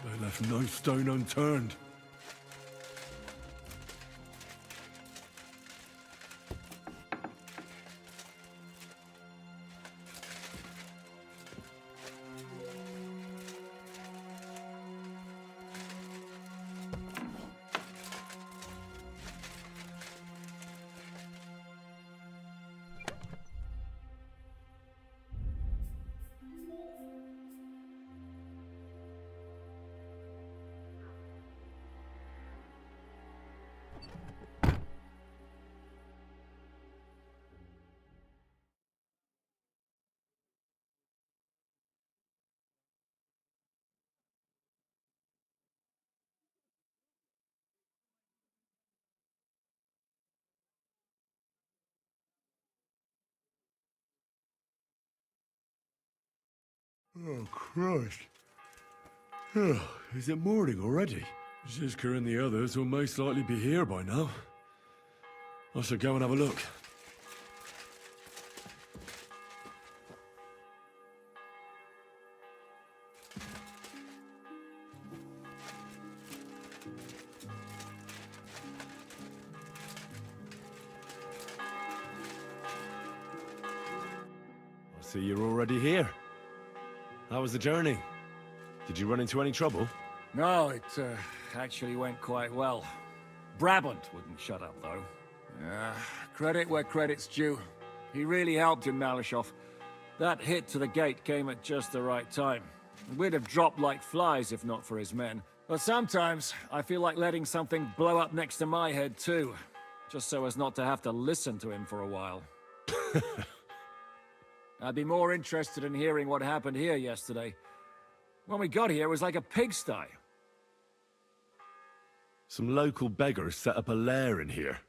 They left no stone unturned. Oh, Christ. Oh, is it morning already? Zizka and the others will most likely be here by now. I should go and have a look. I see you're already here. How was the journey? Did you run into any trouble? No, it actually went quite well. Brabant wouldn't shut up, though. Credit where credit's due. He really helped in Malishov. That hit to the gate came at just the right time. We'd have dropped like flies if not for his men. But sometimes, I feel like letting something blow up next to my head too. Just so as not to have to listen to him for a while. I'd be more interested in hearing what happened here yesterday. When we got here, it was like a pigsty. Some local beggars set up a lair in here.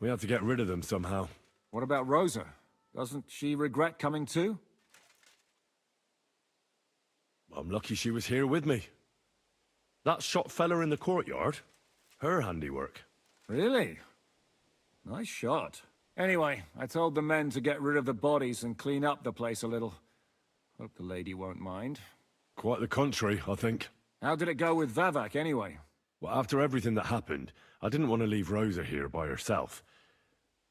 We had to get rid of them somehow. What about Rosa? Doesn't she regret coming too? I'm lucky she was here with me. That shot fella in the courtyard, her handiwork. Really? Nice shot. Anyway, I told the men to get rid of the bodies and clean up the place a little. Hope the lady won't mind. Quite the contrary, I think. How did it go with Vavak, anyway? Well, after everything that happened, I didn't want to leave Rosa here by herself.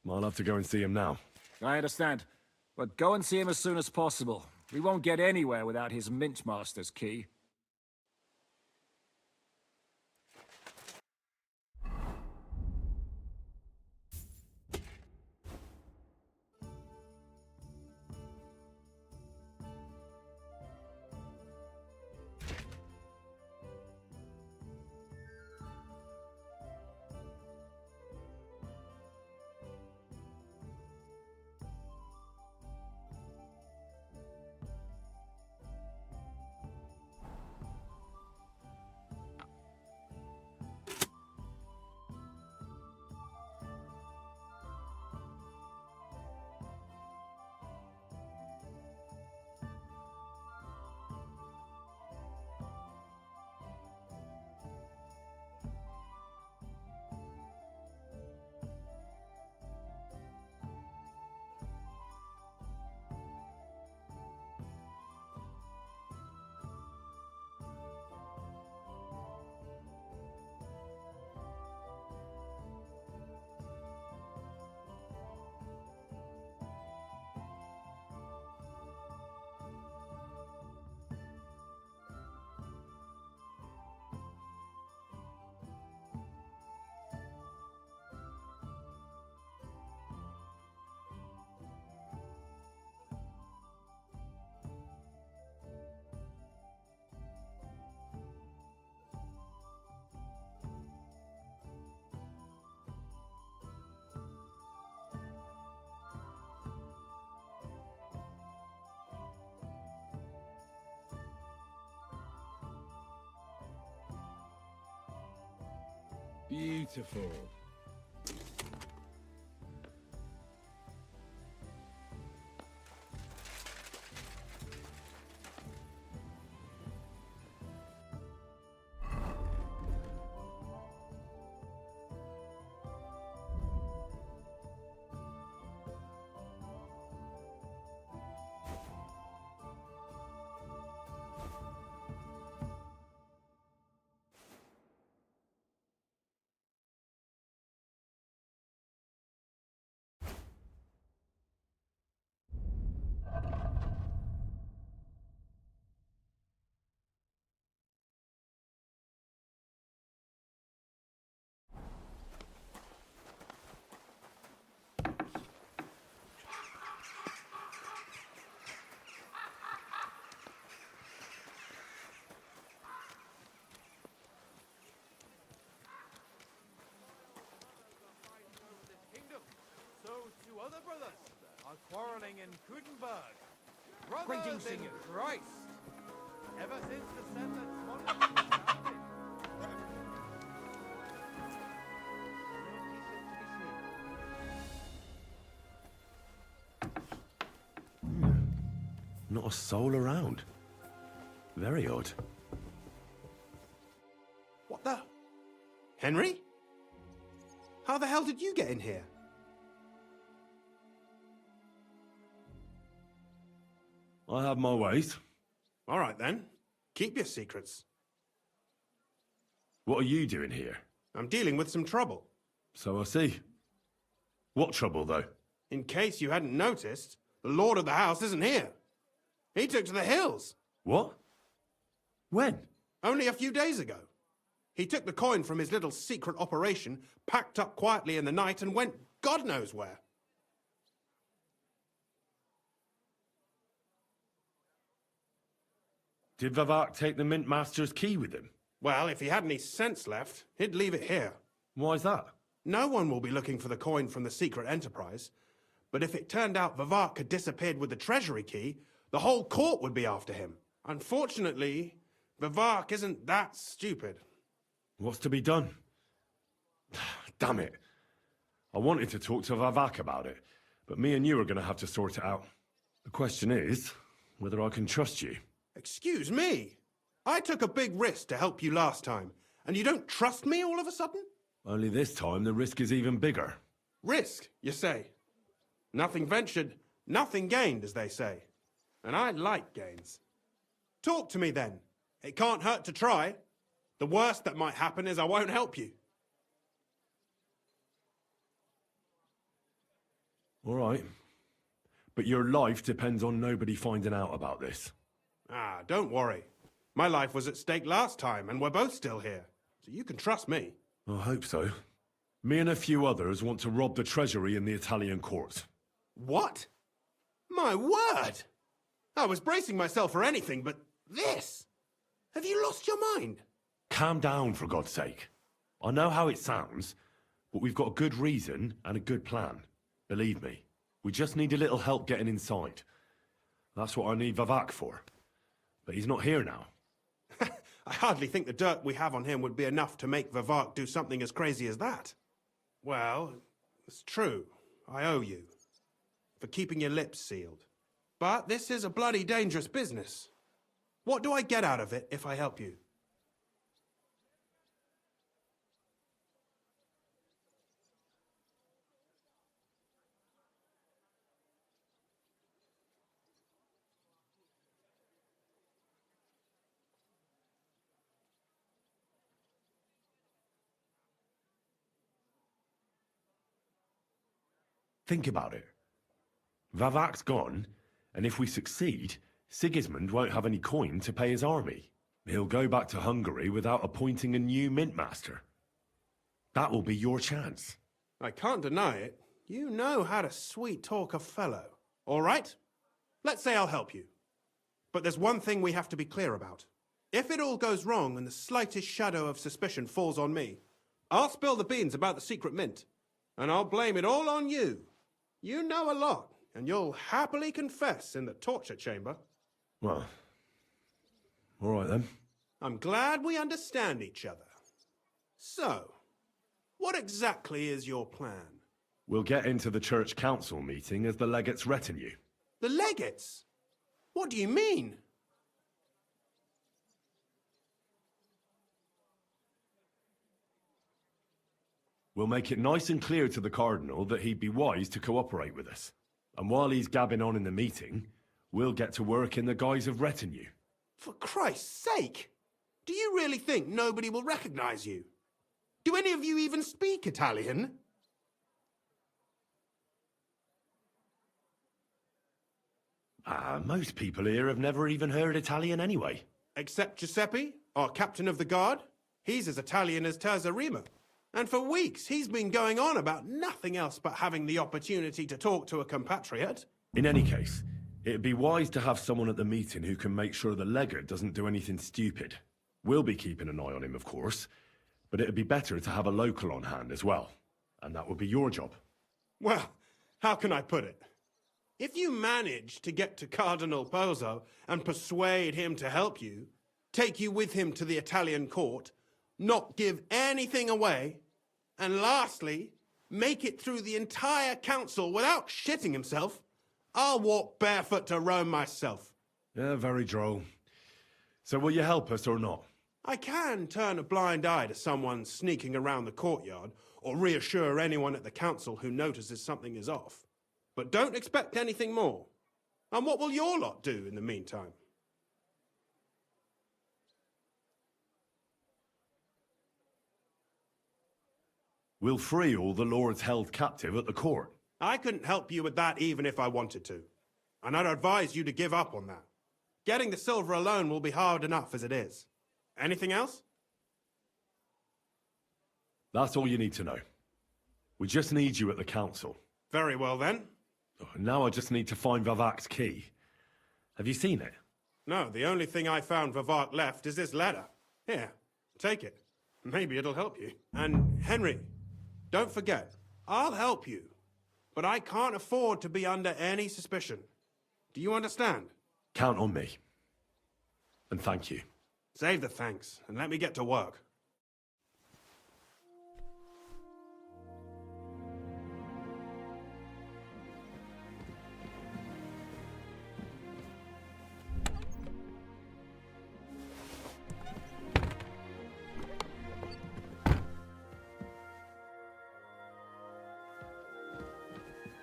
I'll have to go and see him now. I understand. But go and see him as soon as possible. We won't get anywhere without his Mintmaster's key. Beautiful. Other brothers are quarreling in Kudenberg. Brothers in Christ. Ever since the settlers wanted to founded. Not a soul around. Very odd. What the? Henry? How the hell did you get in here? I have my ways. All right, then. Keep your secrets. What are you doing here? I'm dealing with some trouble. So I see. What trouble, though? In case you hadn't noticed, the lord of the house isn't here. He took to the hills. What? When? Only a few days ago. He took the coin from his little secret operation, packed up quietly in the night, and went God knows where. Did Vivak take the Mint Master's key with him? Well, if he had any sense left, he'd leave it here. Why's that? No one will be looking for the coin from the secret enterprise. But if it turned out Vivak had disappeared with the treasury key, the whole court would be after him. Unfortunately, Vivak isn't that stupid. What's to be done? Damn it. I wanted to talk to Vivak about it, but me and you are going to have to sort it out. The question is whether I can trust you. Excuse me? I took a big risk to help you last time, and you don't trust me all of a sudden? Only this time the risk is even bigger. Risk, you say? Nothing ventured, nothing gained, as they say. And I like gains. Talk to me then. It can't hurt to try. The worst that might happen is I won't help you. All right. But your life depends on nobody finding out about this. Ah, don't worry. My life was at stake last time, and we're both still here. So you can trust me. I hope so. Me and a few others want to rob the treasury in the Italian court. What? My word! I was bracing myself for anything but this. Have you lost your mind? Calm down, for God's sake. I know how it sounds, but we've got a good reason and a good plan. Believe me, we just need a little help getting inside. That's what I need Vivak for. But he's not here now. I hardly think the dirt we have on him would be enough to make Vivak do something as crazy as that. Well, it's true. I owe you. For keeping your lips sealed. But this is a bloody dangerous business. What do I get out of it if I help you? Think about it. Vivak's gone, and if we succeed, Sigismund won't have any coin to pay his army. He'll go back to Hungary without appointing a new mint master. That will be your chance. I can't deny it. You know how to sweet-talk a fellow. All right? Let's say I'll help you. But there's one thing we have to be clear about. If it all goes wrong and the slightest shadow of suspicion falls on me, I'll spill the beans about the secret mint, and I'll blame it all on you. You know a lot, and you'll happily confess in the torture chamber. Well, all right then. I'm glad we understand each other. So, what exactly is your plan? We'll get into the church council meeting as the legate's retinue. The legates? What do you mean? We'll make it nice and clear to the Cardinal that he'd be wise to cooperate with us. And while he's gabbing on in the meeting, we'll get to work in the guise of retinue. For Christ's sake! Do you really think nobody will recognize you? Do any of you even speak Italian? Most people here have never even heard Italian anyway. Except Giuseppe, our captain of the guard. He's as Italian as Terza Rima. And for weeks, he's been going on about nothing else but having the opportunity to talk to a compatriot. In any case, it'd be wise to have someone at the meeting who can make sure the legate doesn't do anything stupid. We'll be keeping an eye on him, of course, but it'd be better to have a local on hand as well. And that would be your job. Well, how can I put it? If you manage to get to Cardinal Pozzo and persuade him to help you, take you with him to the Italian court, not give anything away, and lastly, make it through the entire council without shitting himself, I'll walk barefoot to Rome myself. Yeah, very droll. So will you help us or not? I can turn a blind eye to someone sneaking around the courtyard, or reassure anyone at the council who notices something is off. But don't expect anything more. And what will your lot do in the meantime? We'll free all the lords held captive at the court. I couldn't help you with that even if I wanted to. And I'd advise you to give up on that. Getting the silver alone will be hard enough as it is. Anything else? That's all you need to know. We just need you at the council. Very well then. Now I just need to find Vivac's key. Have you seen it? No, the only thing I found Vivak left is this letter. Here, take it. Maybe it'll help you. And Henry, don't forget, I'll help you. But I can't afford to be under any suspicion. Do you understand? Count on me. And thank you. Save the thanks, and let me get to work.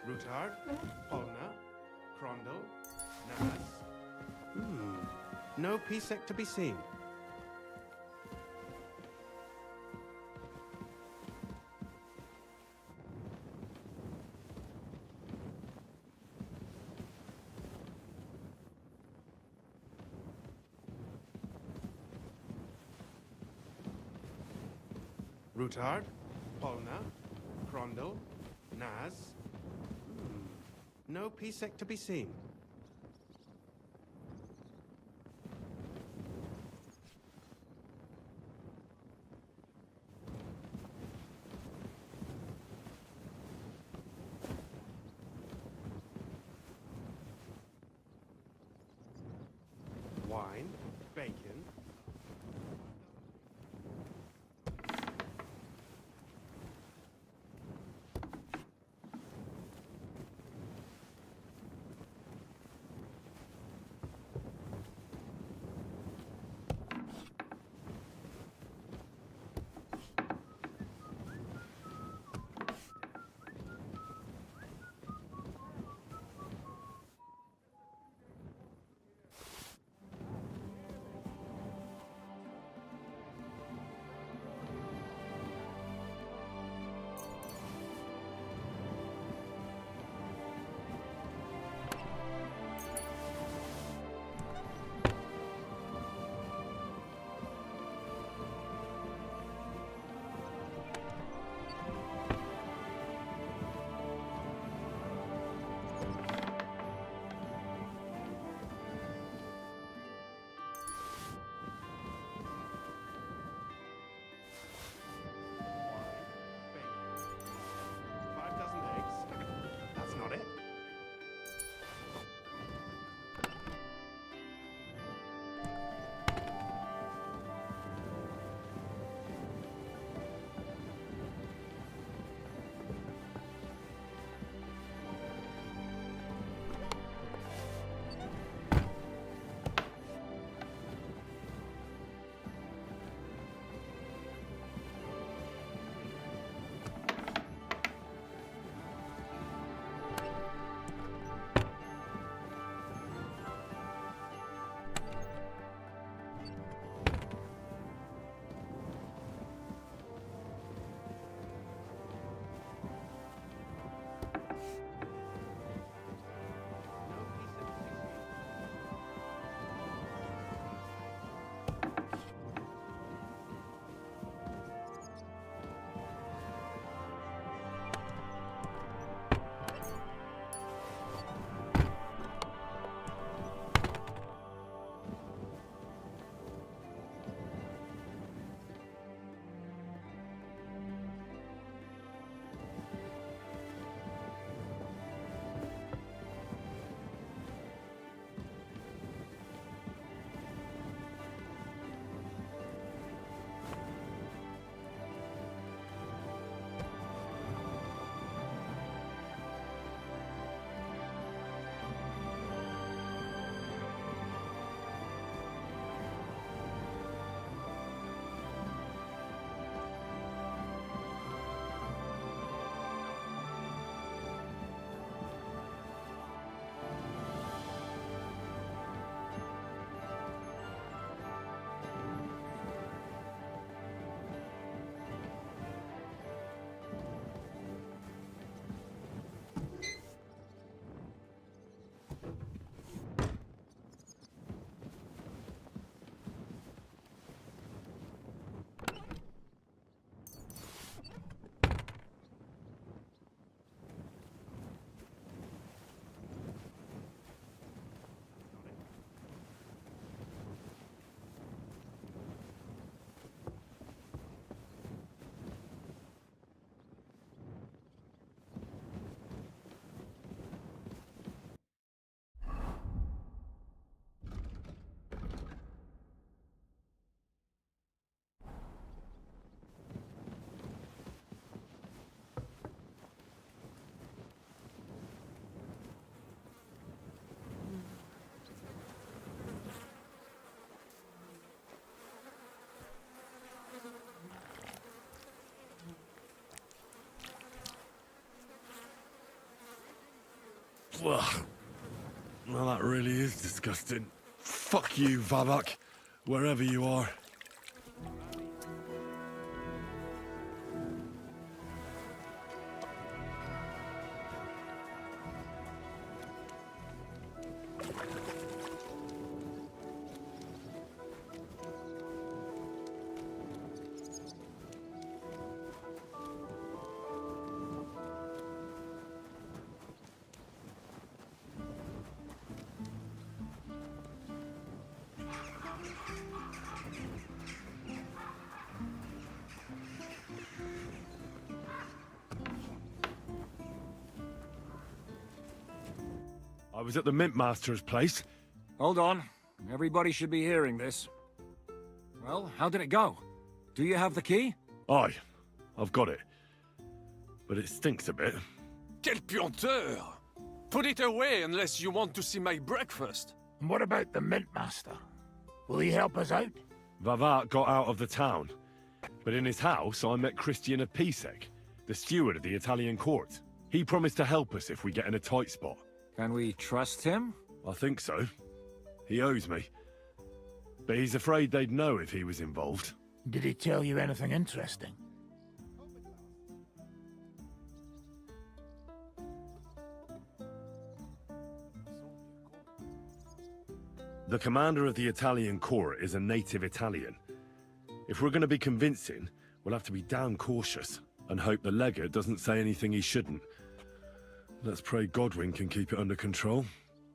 Rutard, Polna, Crondel, Nas. No Pisek to be seen. Rutard, Polna, Crondel, Nas. No Pisek to be seen. Wine, bacon. Well, that really is disgusting. Fuck you, Vavak, wherever you are. I was at the Mint Master's place. Hold on. Everybody should be hearing this. Well, how did it go? Do you have the key? Aye, I've got it. But it stinks a bit. Quel puanteur! Put it away unless you want to see my breakfast. And what about the Mint Master? Will he help us out? Vavat got out of the town. But in his house, I met Christian Pisek, the steward of the Italian court. He promised to help us if we get in a tight spot. Can we trust him? I think so. He owes me. But he's afraid they'd know if he was involved. Did he tell you anything interesting? The commander of the Italian court is a native Italian. If we're going to be convincing, we'll have to be damn cautious and hope the legate doesn't say anything he shouldn't. Let's pray Godwin can keep it under control.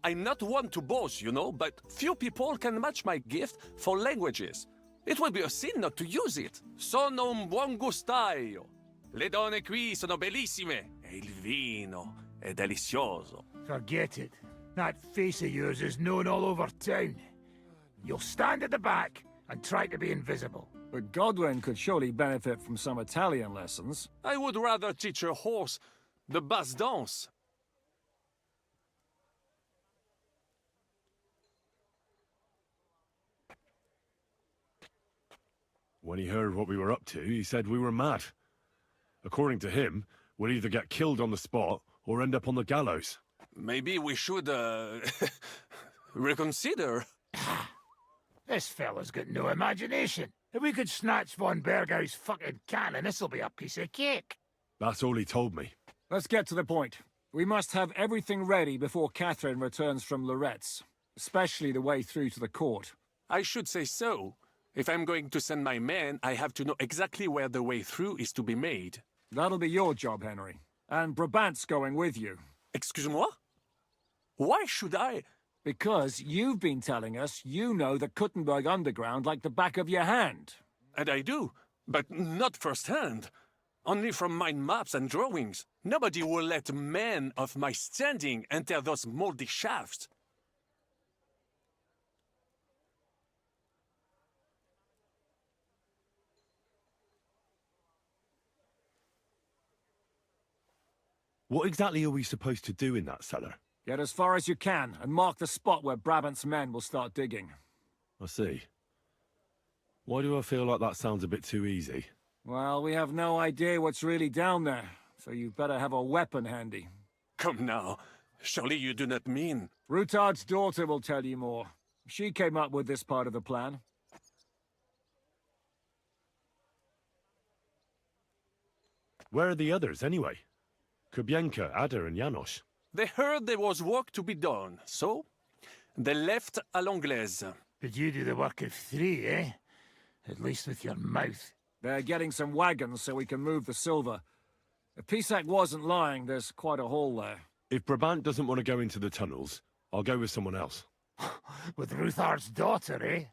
I'm not one to boast, you know, but few people can match my gift for languages. It would be a sin not to use it. Sono un buon gustaio. Le donne qui sono bellissime. E il vino è delizioso. Forget it. That face of yours is known all over town. You'll stand at the back and try to be invisible. But Godwin could surely benefit from some Italian lessons. I would rather teach a horse the basse danse. When he heard what we were up to, he said we were mad. According to him, we'll either get killed on the spot or end up on the gallows. Maybe we should, reconsider. This fella's got no imagination. If we could snatch von Bergau's fucking cannon, this'll be a piece of cake. That's all he told me. Let's get to the point. We must have everything ready before Catherine returns from Loretz, especially the way through to the court. I should say so. If I'm going to send my men, I have to know exactly where the way through is to be made. That'll be your job, Henry. And Brabant's going with you. Excuse-moi? Why should I? Because you've been telling us you know the Kuttenberg underground like the back of your hand. And I do, but not firsthand. Only from mind maps and drawings. Nobody will let men of my standing enter those moldy shafts. What exactly are we supposed to do in that cellar? Get as far as you can, and mark the spot where Brabant's men will start digging. I see. Why do I feel like that sounds a bit too easy? Well, we have no idea what's really down there, so you better have a weapon handy. Come now. Surely you do not mean... Rutard's daughter will tell you more. She came up with this part of the plan. Where are the others, anyway? Kubienka, Ada, and Janos. They heard there was work to be done, so they left à l'anglaise. Did you do the work of 3, eh? At least with your mouth. They're getting some wagons so we can move the silver. If Pisak wasn't lying, there's quite a haul there. If Brabant doesn't want to go into the tunnels, I'll go with someone else. With Ruthard's daughter, eh?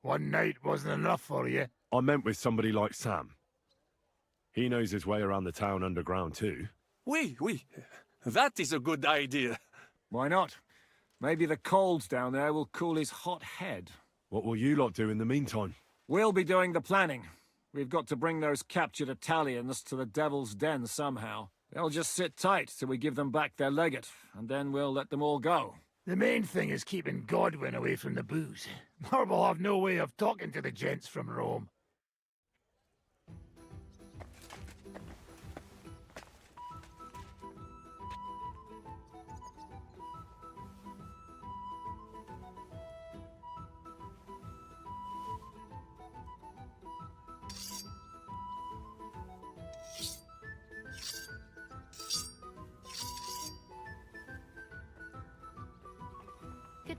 One night wasn't enough for you. I meant with somebody like Sam. He knows his way around the town underground too. Oui. That is a good idea. Why not? Maybe the cold down there will cool his hot head. What will you lot do in the meantime? We'll be doing the planning. We've got to bring those captured Italians to the Devil's Den somehow. They'll just sit tight till we give them back their legate, and then we'll let them all go. The main thing is keeping Godwin away from the booze. Or we'll have no way of talking to the gents from Rome.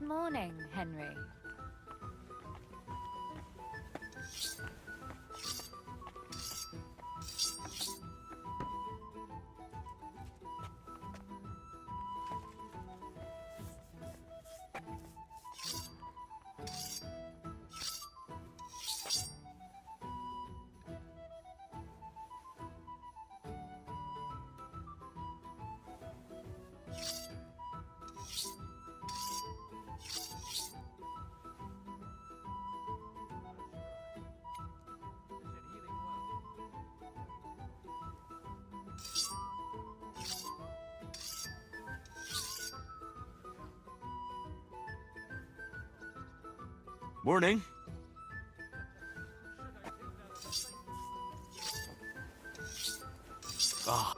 morning, Henry. Morning. Ah.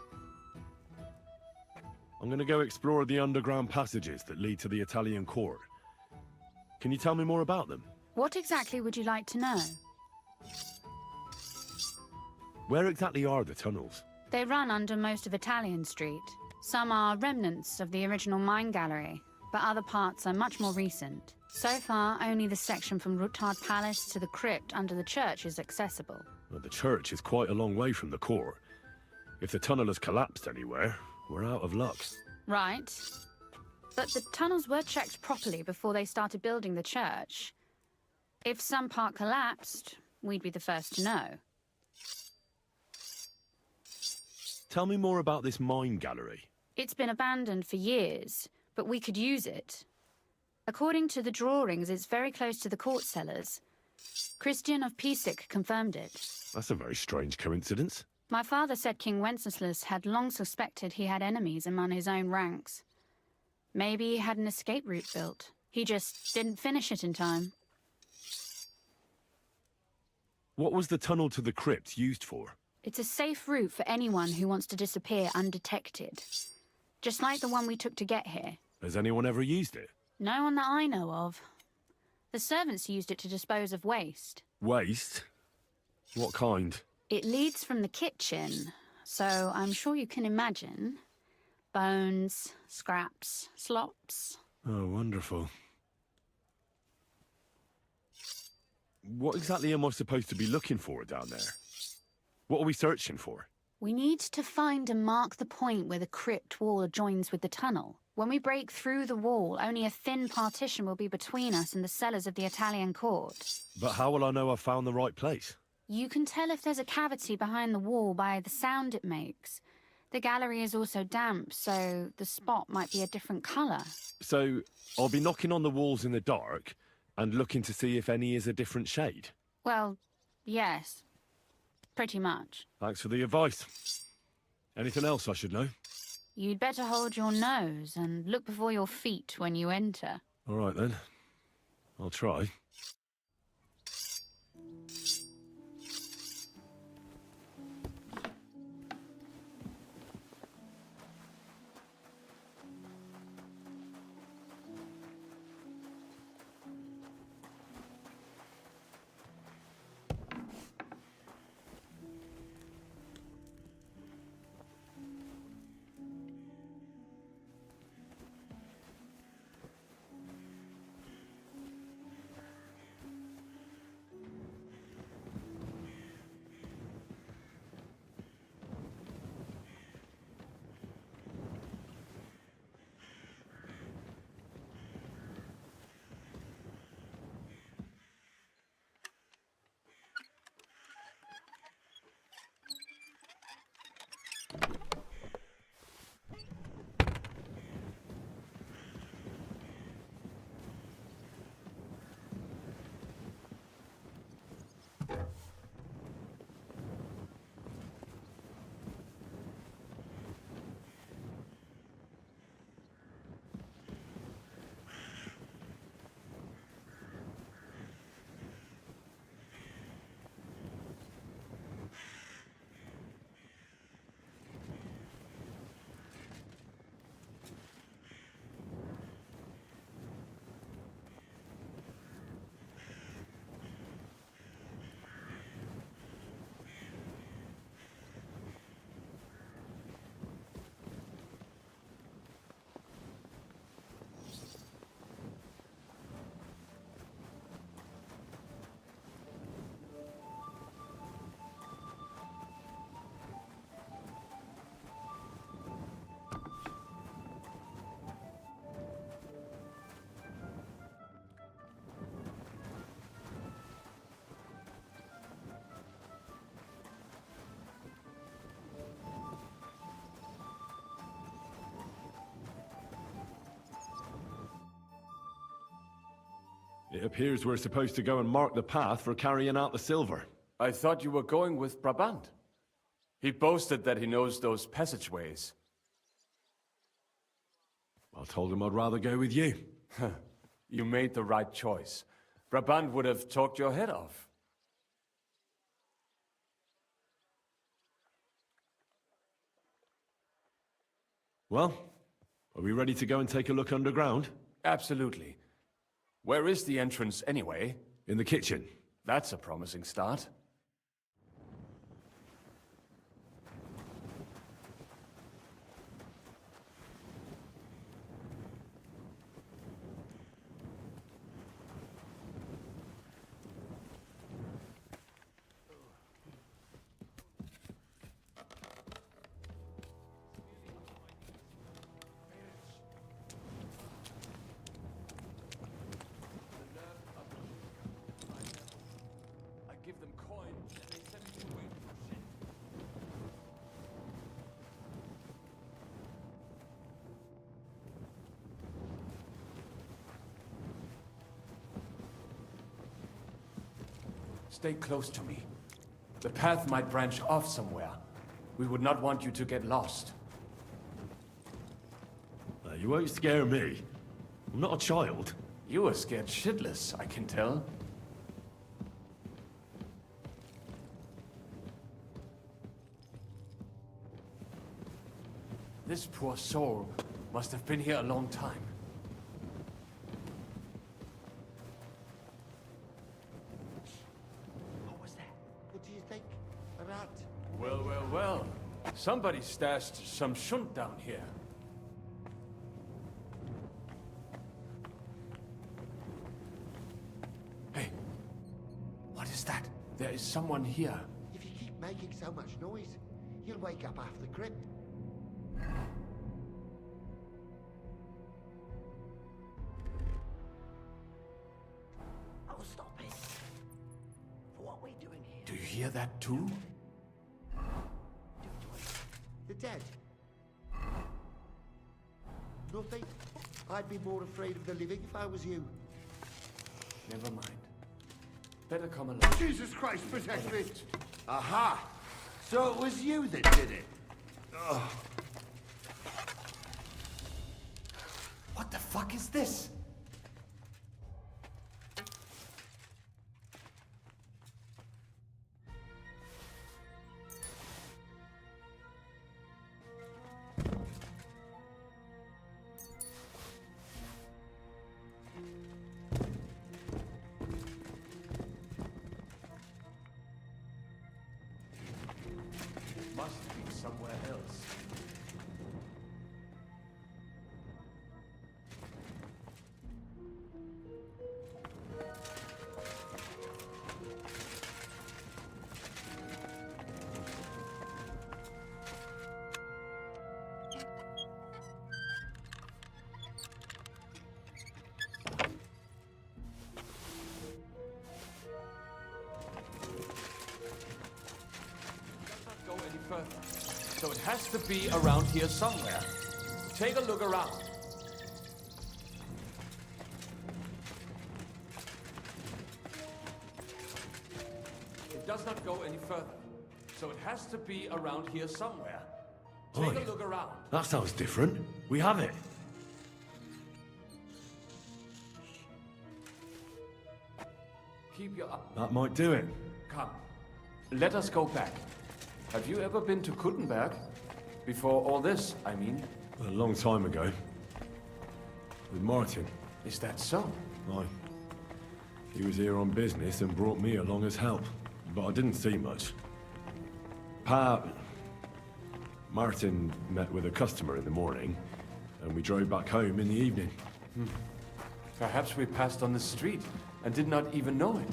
I'm gonna go explore the underground passages that lead to the Italian court. Can you tell me more about them? What exactly would you like to know? Where exactly are the tunnels? They run under most of Italian Street. Some are remnants of the original mine gallery, but other parts are much more recent. So far, only the section from Ruttard Palace to the crypt under the church is accessible. Well, the church is quite a long way from the court. If the tunnel has collapsed anywhere, we're out of luck. Right. But the tunnels were checked properly before they started building the church. If some part collapsed, we'd be the first to know. Tell me more about this mine gallery. It's been abandoned for years, but we could use it. According to the drawings, it's very close to the court cellars. Christian of Pisek confirmed it. That's a very strange coincidence. My father said King Wenceslas had long suspected he had enemies among his own ranks. Maybe he had an escape route built. He just didn't finish it in time. What was the tunnel to the crypt used for? It's a safe route for anyone who wants to disappear undetected. Just like the one we took to get here. Has anyone ever used it? No one that I know of. The servants used it to dispose of waste. Waste? What kind? It leads from the kitchen, so I'm sure you can imagine. Bones, scraps, slops. Oh, wonderful. What exactly am I supposed to be looking for down there? What are we searching for? We need to find and mark the point where the crypt wall joins with the tunnel. When we break through the wall, only a thin partition will be between us and the cellars of the Italian court. But how will I know I've found the right place? You can tell if there's a cavity behind the wall by the sound it makes. The gallery is also damp, so the spot might be a different colour. So, I'll be knocking on the walls in the dark and looking to see if any is a different shade? Well, yes. Pretty much. Thanks for the advice. Anything else I should know? You'd better hold your nose and look before your feet when you enter. All right, then. I'll try. It appears we're supposed to go and mark the path for carrying out the silver. I thought you were going with Brabant. He boasted that he knows those passageways. I told him I'd rather go with you. You made the right choice. Brabant would have talked your head off. Well, are we ready to go and take a look underground? Absolutely. Where is the entrance anyway? In the kitchen. That's a promising start. Give them coins, and they send me away for shit. Stay close to me. The path might branch off somewhere. We would not want you to get lost. You won't scare me. I'm not a child. You are scared shitless, I can tell. This poor soul must have been here a long time. What was that? What do you think? A rat? Well, well, well. Somebody stashed some shunt down here. Hey, what is that? There is someone here. If you keep making so much noise, you'll wake up half the crypt. Oh, stop it. What are we doing here? Do you hear that too? The dead. Nothing. I'd be more afraid of the living if I was you. Never mind. Better come along. Jesus Christ, protect me! Aha! So it was you that did it. Ugh. What the fuck is this? Must be somewhere else. Go any further. So it has to be around here somewhere. Take a look around. It does not go any further. So it has to be around here somewhere. Take Oi, a look around. that sounds different. We have it. Keep your up. That might do it. Come. Let us go back. Have you ever been to Kuttenberg? Before all this, I mean. A long time ago. With Martin. Is that so? Aye. He was here on business and brought me along as help. But I didn't see much. Martin met with a customer in the morning, and we drove back home in the evening. Perhaps we passed on the street and did not even know it.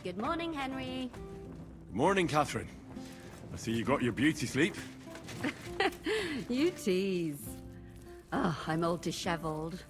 Good morning, Henry. Good Morning, Catherine. I see you got your beauty sleep. You tease. Oh, I'm all disheveled.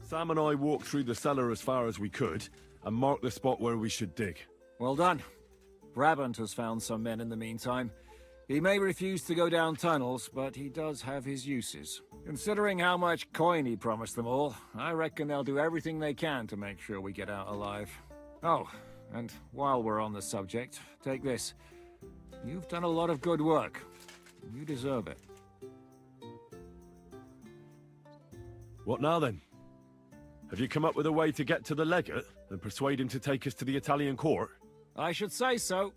Sam and I walked through the cellar as far as we could, and marked the spot where we should dig. Well done. Brabant has found some men in the meantime. He may refuse to go down tunnels, but he does have his uses. Considering how much coin he promised them all, I reckon they'll do everything they can to make sure we get out alive. Oh, and while we're on the subject, take this. You've done a lot of good work. You deserve it. What now, then? Have you come up with a way to get to the legate and persuade him to take us to the Italian court? I should say so.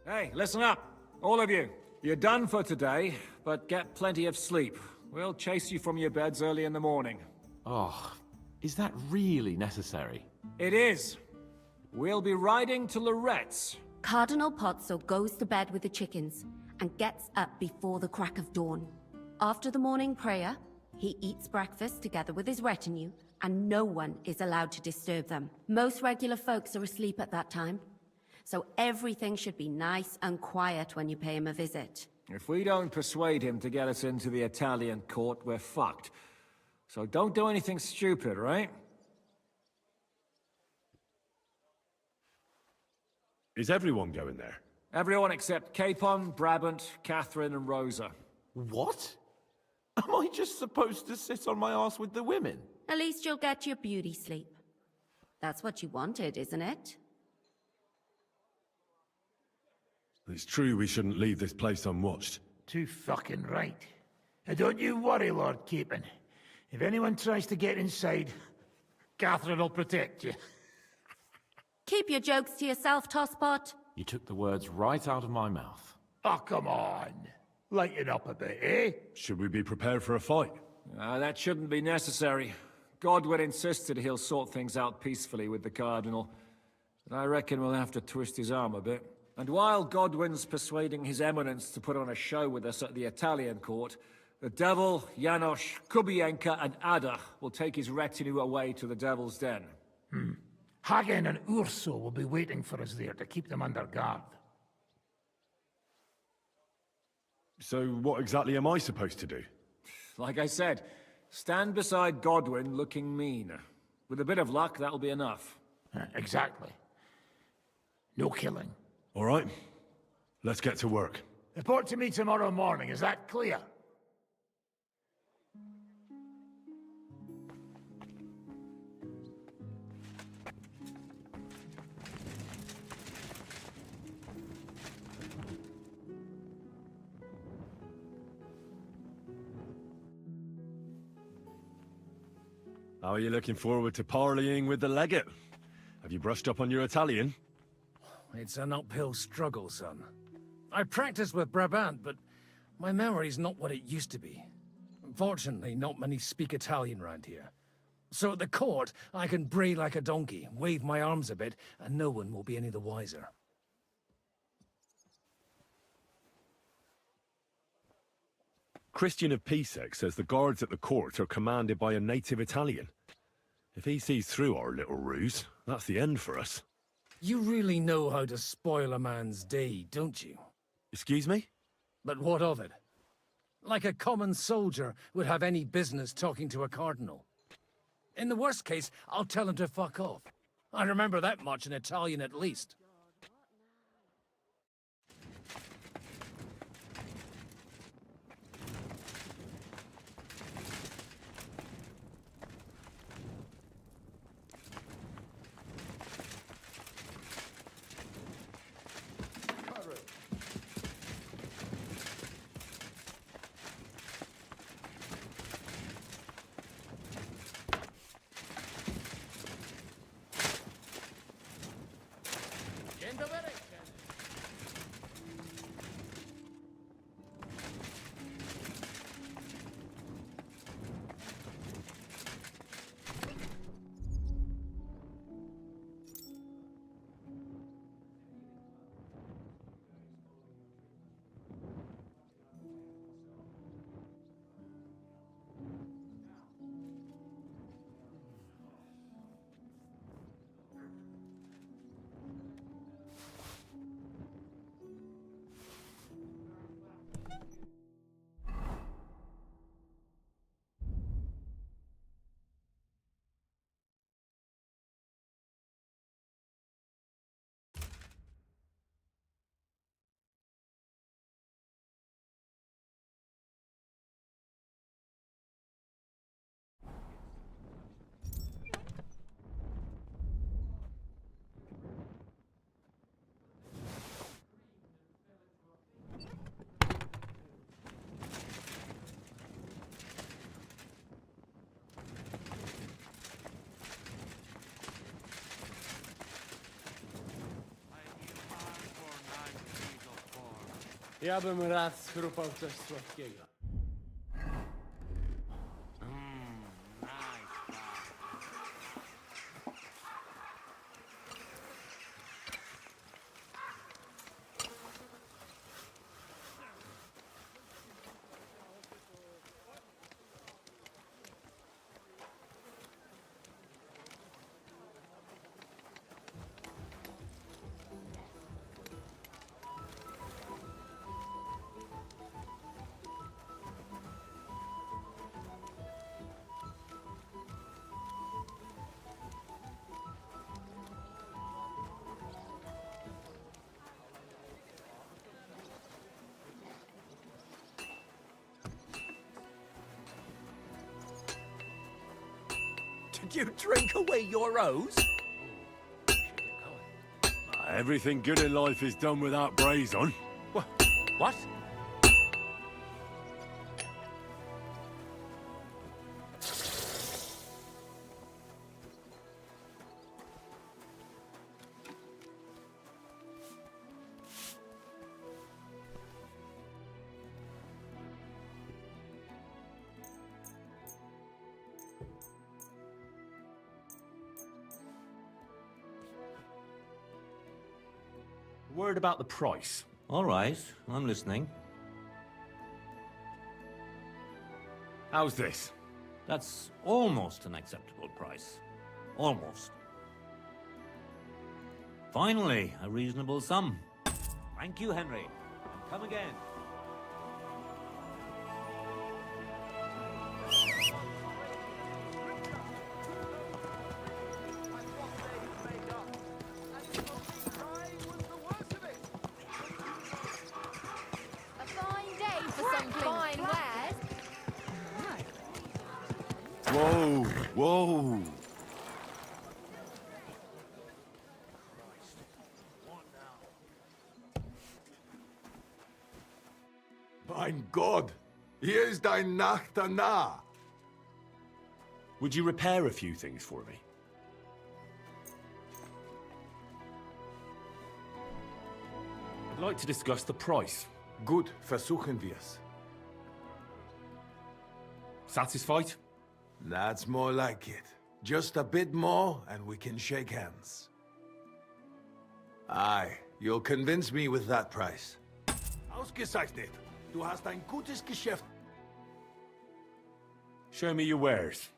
Hey, listen up, all of you. You're done for today, but get plenty of sleep. We'll chase you from your beds early in the morning. Oh, is that really necessary? It is. We'll be riding to Lorette's. Cardinal Pozzo goes to bed with the chickens and gets up before the crack of dawn. After the morning prayer, he eats breakfast together with his retinue, and no one is allowed to disturb them. Most regular folks are asleep at that time, so everything should be nice and quiet when you pay him a visit. If we don't persuade him to get us into the Italian court, we're fucked. So don't do anything stupid, right? Is everyone going there? Everyone except Capon, Brabant, Catherine, and Rosa. What? Am I just supposed to sit on my ass with the women? At least you'll get your beauty sleep. That's what you wanted, isn't it? It's true we shouldn't leave this place unwatched. Too fucking right. And don't you worry, Lord Capon. If anyone tries to get inside, Catherine will protect you. Keep your jokes to yourself, Tosspot. You took the words right out of my mouth. Oh, come on. Lighten up a bit, eh? Should we be prepared for a fight? That shouldn't be necessary. Godwin insisted he'll sort things out peacefully with the Cardinal. But I reckon we'll have to twist his arm a bit. And while Godwin's persuading His Eminence to put on a show with us at the Italian court, the Devil, Janosch, Kubienka, and Ada will take his retinue away to the Devil's Den. Hagen and Urso will be waiting for us there to keep them under guard. So what exactly am I supposed to do? Like I said, stand beside Godwin looking mean. With a bit of luck, that'll be enough. Exactly. No killing. All right. Let's get to work. Report to me tomorrow morning, is that clear? How are you looking forward to parleying with the legate? Have you brushed up on your Italian? It's an uphill struggle, son. I practiced with Brabant, but my memory's not what it used to be. Fortunately, not many speak Italian round here. So at the court, I can bray like a donkey, wave my arms a bit, and no one will be any the wiser. Christian of Pisek says the guards at the court are commanded by a native Italian. If he sees through our little ruse, that's the end for us. You really know how to spoil a man's day, don't you? Excuse me? But what of it? Like a common soldier would have any business talking to a cardinal. In the worst case, I'll tell him to fuck off. I remember that much in Italian at least. Ja bym rád schrupał coś słodkiego. Did you drink away your O's? Everything good in life is done without brays on. What? Word about the price. All right, I'm listening. How's this? That's almost an acceptable price. Almost. Finally, a reasonable sum. Thank you, Henry. And come again. A fine day for some fine wares. Whoa, whoa. Mein Gott, hier ist ein Nacht danach. Would you repair a few things for me? I'd like to discuss the price. Gut, versuchen wir's. Satisfied? That's more like it. Just a bit more and we can shake hands. Aye, you'll convince me with that price. Ausgezeichnet. Du hast ein gutes Geschäft. Show me your wares.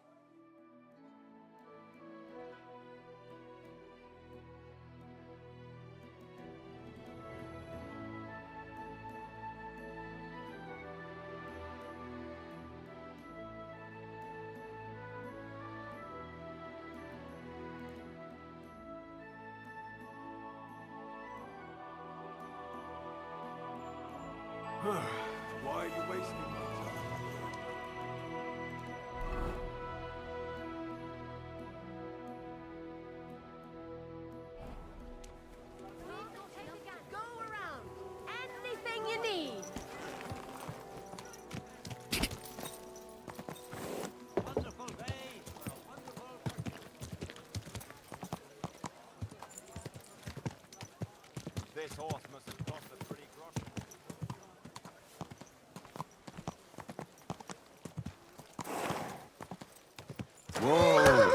Why are you wasting my time? Go around. Anything you need. Wonderful day for a wonderful... This horse must have cost a pretty grosh. Whoa.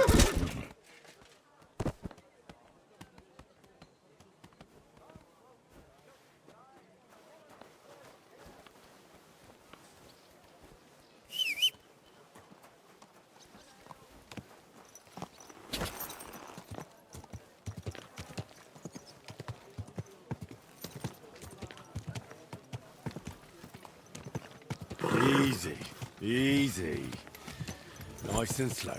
Easy, easy. Nice and slow.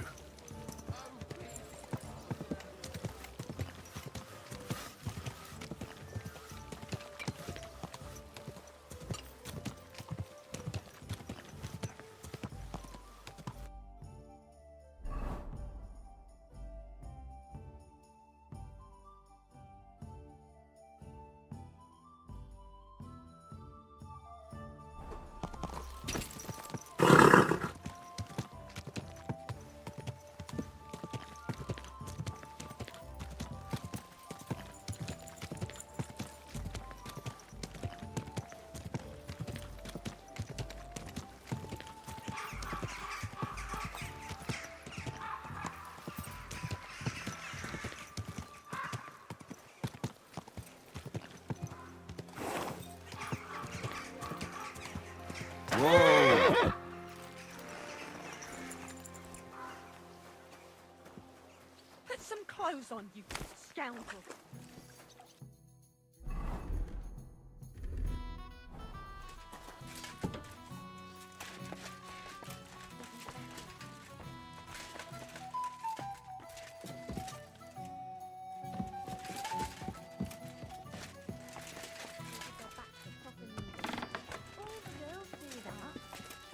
some clothes on, you scoundrel.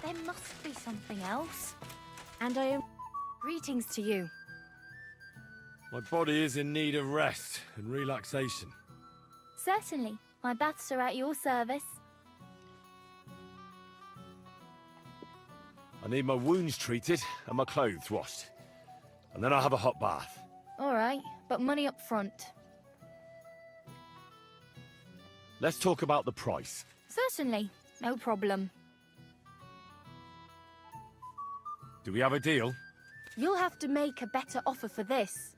There must be something else. And greetings to you. My body is in need of rest and relaxation. Certainly. My baths are at your service. I need my wounds treated and my clothes washed. And then I'll have a hot bath. All right, but money up front. Let's talk about the price. Certainly. No problem. Do we have a deal? You'll have to make a better offer for this.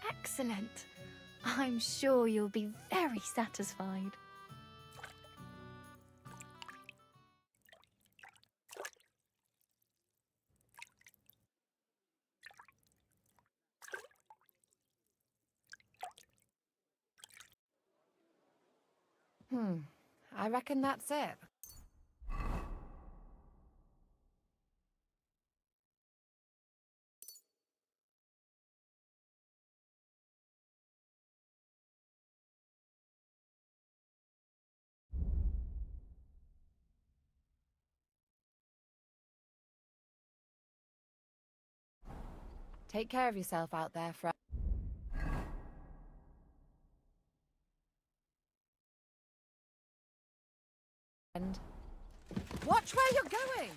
Excellent. I'm sure you'll be very satisfied. I reckon that's it. Take care of yourself out there, friend. Watch where you're going!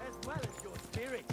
As well as your spirit.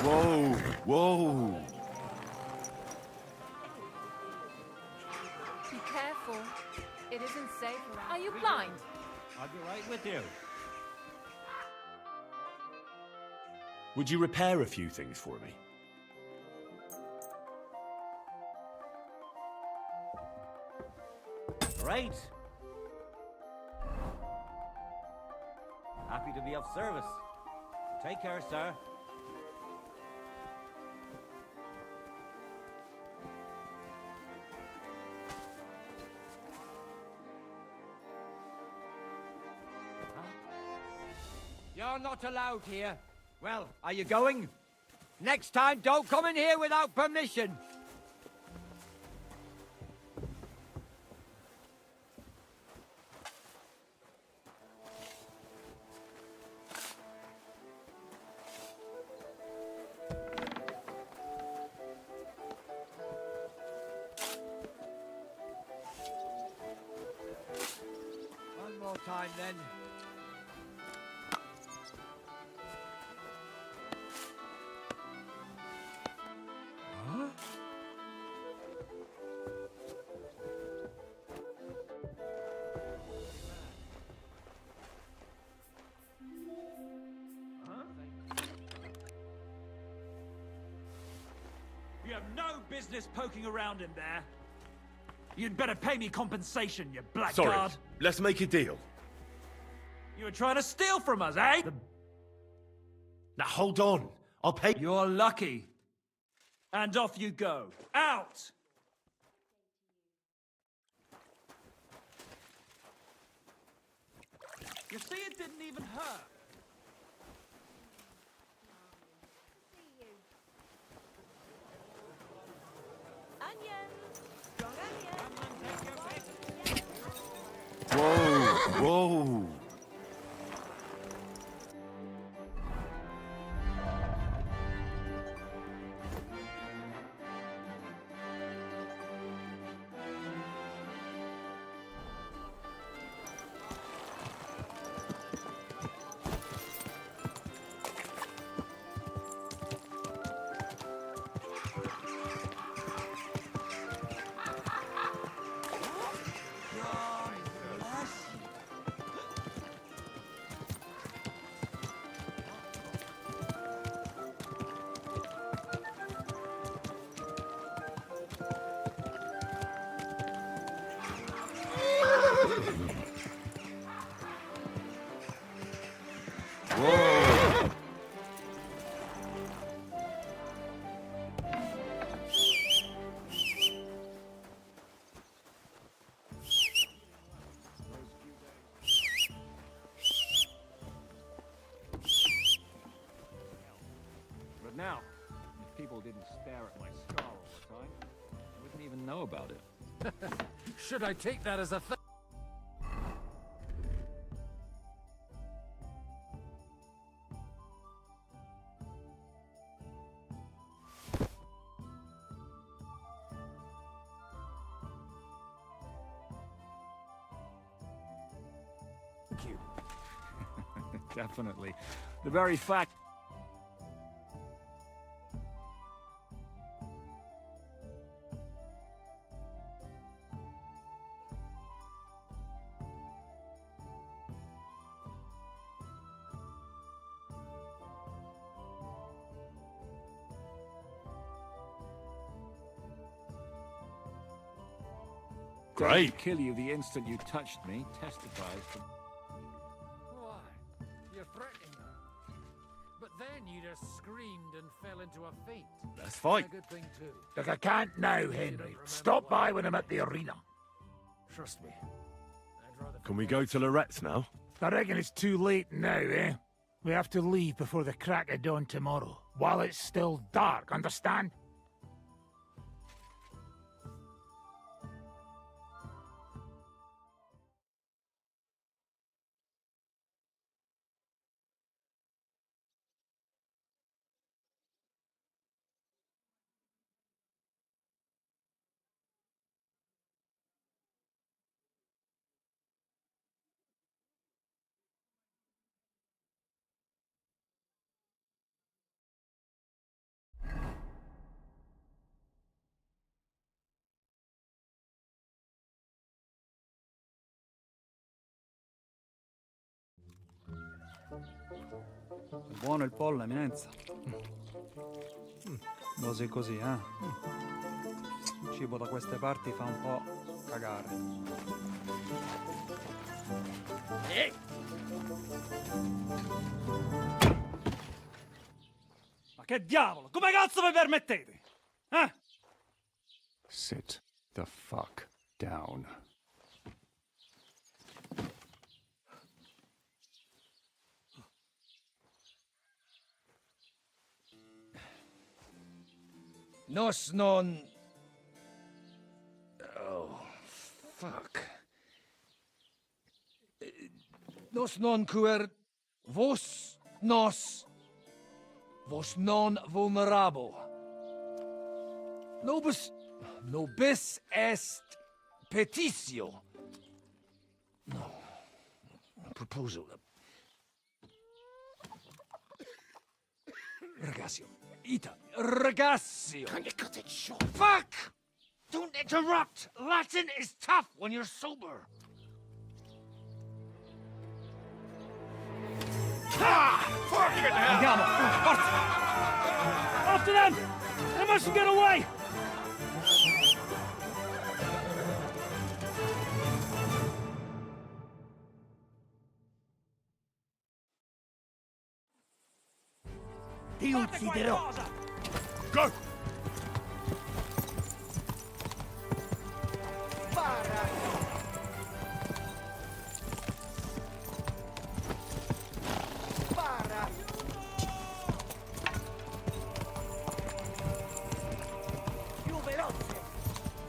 Whoa, whoa. Be careful. It isn't safe around. Are you blind? I'll be right with you. Would you repair a few things for me? Right. Happy to be of service. Take care, sir. You're not allowed here. Well, are you going? Next time, don't come in here without permission. One more time, then. You have no business poking around in there. You'd better pay me compensation, you blackguard. Sorry, let's make a deal. You were trying to steal from us, eh? Now hold on. I'll pay. You're lucky. And off you go. Out! You see, it didn't even hurt. Whoa, whoa. Whoa! But now, if people didn't stare at my scar all the time, I wouldn't even know about it. Should I take that as a thing? Thank you. Definitely. The very fact... Great. To kill you the instant you touched me testifies to... Why? You're threatening her. But then you just screamed and fell into a faint. That's fine. A good thing too. Look, I can't now, Henry. Stop by when I'm at the arena. Trust me. Can we go to Lorette's now? I reckon it's too late now, eh? We have to leave before the crack of dawn tomorrow, while it's still dark, understand? Buono il pollo, eminenza. Così così, eh? Il cibo da queste parti fa un po' cagare. Ma che diavolo? Come cazzo vi permettete? Eh? Sit the fuck down. Nos non... Oh, fuck. Nos non cuer vos nos vos non vulnerabo. Nobis est petitio. No. Proposal. Ragazio. Ita. Ragazio. Can you cut it short? Fuck! Don't interrupt! Latin is tough when you're sober. Ah! Fucking hell! Andiamo! Forza! After them! I mustn't get away! Ti ucciderò! Go! Spara! Spara! Più veloce!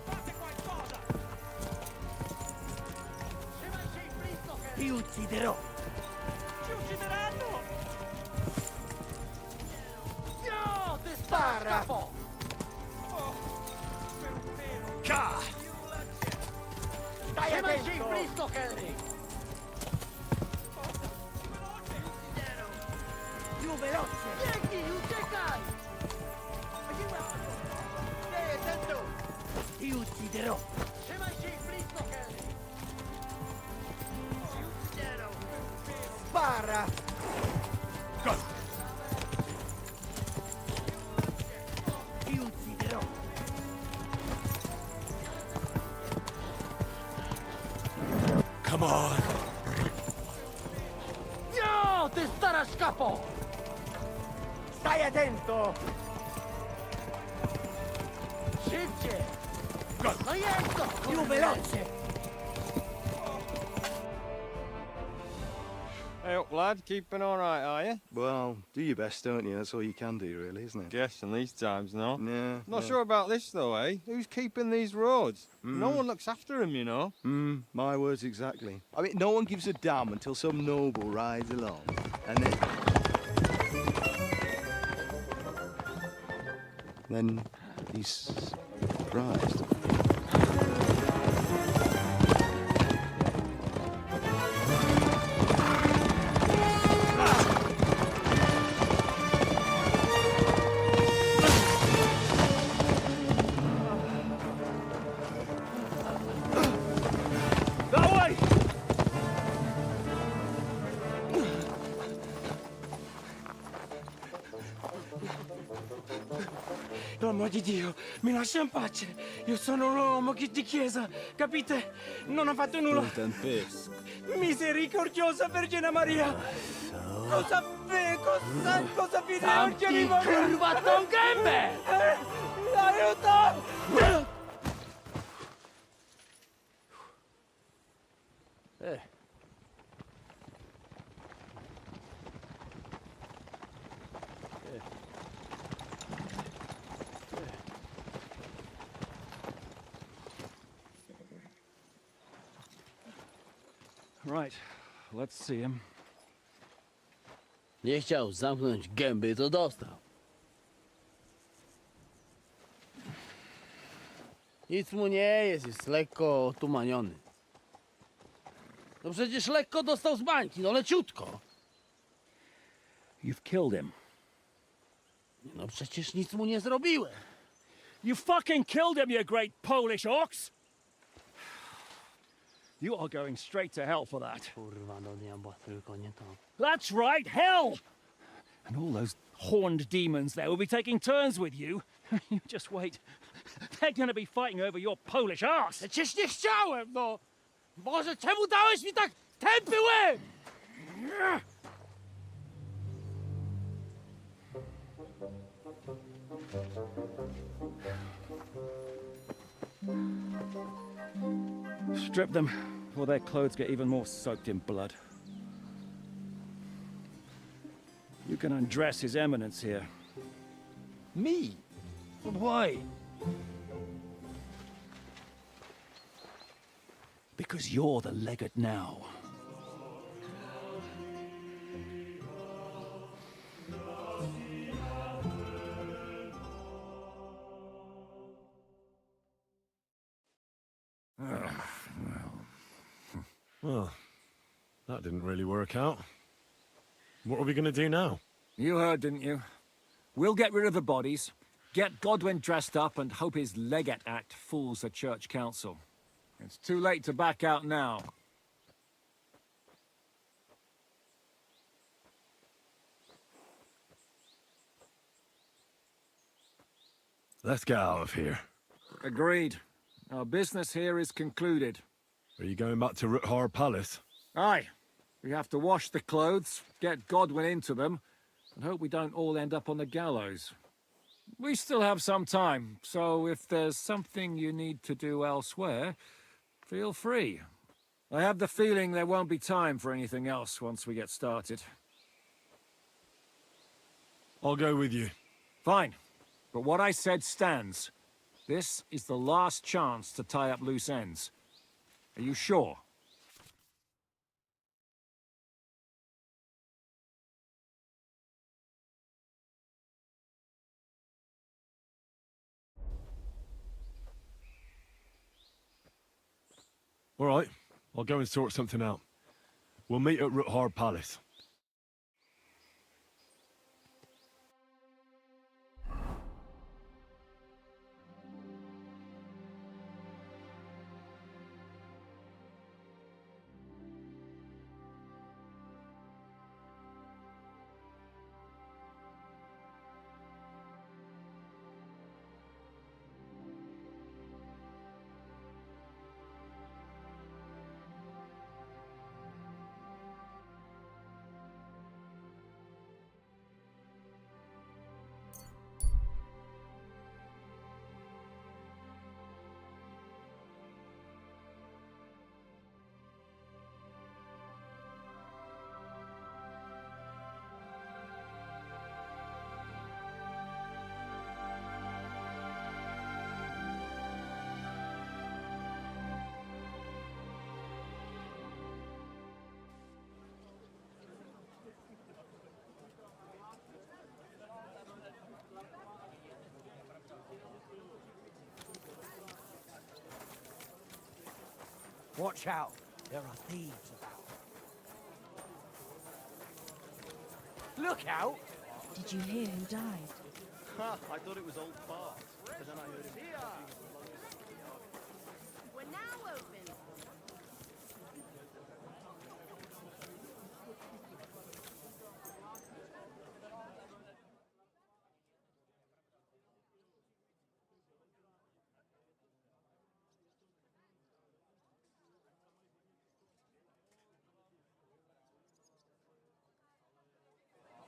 Fate qualcosa! Ti ucciderò! Ci uccideranno! No! Ti spara! Ca! Stai attento! Più veloce! Uciekaj! Stai attento! Ti ucciderò! Spara! Go! Ti ucciderò! Come on! No! Ti starà a scapo! Stai attento! Sceglie! Go! Più veloce! Hey up, lad. Keeping all right, are you? Well, do your best, don't you? That's all you can do, really, isn't it? Guess in these times, no? Yeah. Not sure about this, though, eh? Who's keeping these roads? No Mm. one looks after them, you know. My words exactly. I mean, no one gives a damn until some noble rides along, and then he's surprised. That way! L'uomo di Dio, mi lascia in pace. Io sono un uomo di chiesa, capite? Non ho fatto nulla. Misericordiosa Vergine Maria. Cosa fine oggi mi voglio? Curvaton gambe! Aiuto! Right, let's see him. Nie chciał zamknąć gęby, to dostał. Nic mu nie jest lekko otumaniony. No przecież lekko dostał z bańki, no leciutko. You've killed him. No przecież nic mu nie zrobiłem. You fucking killed him, you great Polish ox! You are going straight to hell for that. Kurwa, do diabła, tylko nie to. That's right, hell! And all those horned demons there will be taking turns with you. You just wait. They're gonna be fighting over your Polish ass. Przecież nie chciałem, no! Boże, czemu dałeś mi tak tępy łeb? Strip them, or their clothes get even more soaked in blood. You can undress His Eminence here. Me? But why? Because you're the legate now. Well, that didn't really work out. What are we going to do now? You heard, didn't you? We'll get rid of the bodies, get Godwin dressed up, and hope his Legate Act fools the Church Council. It's too late to back out now. Let's get out of here. Agreed. Our business here is concluded. Are you going back to Ruthar Palace? Aye. We have to wash the clothes, get Godwin into them, and hope we don't all end up on the gallows. We still have some time, so if there's something you need to do elsewhere, feel free. I have the feeling there won't be time for anything else once we get started. I'll go with you. Fine. But what I said stands. This is the last chance to tie up loose ends. Are you sure? All right, I'll go and sort something out. We'll meet at Ruthar Palace. Watch out. There are thieves about. Look out! Did you hear who died? I thought it was old Bart, but then I heard him. We're now open.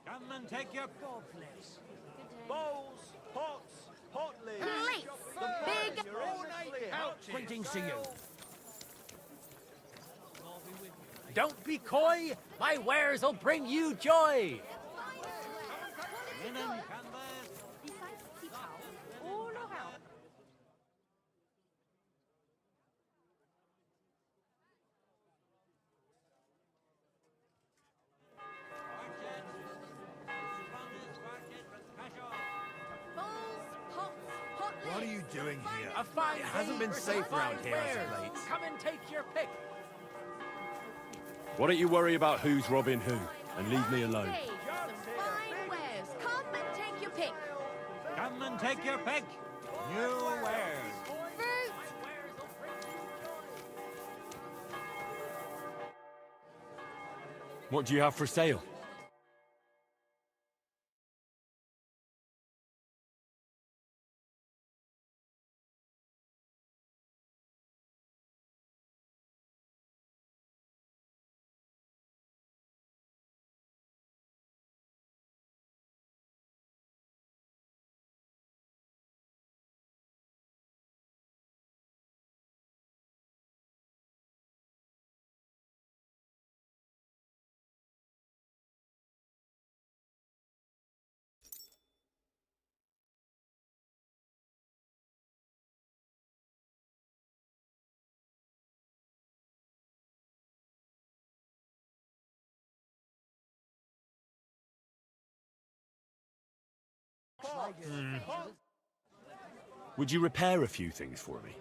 Come and take your Bowls, pots, pot lids. Plates. Big. Greetings to you. Don't be coy. My wares will bring you joy. What are you doing here? A fine It hasn't been safe around here as of late. Come and take your pick. Why don't you worry about who's robbing who, and leave me alone? Some fine wares. Come and take your pick. Come and take your pick. New wares. Fruit. What do you have for sale? Would you repair a few things for me?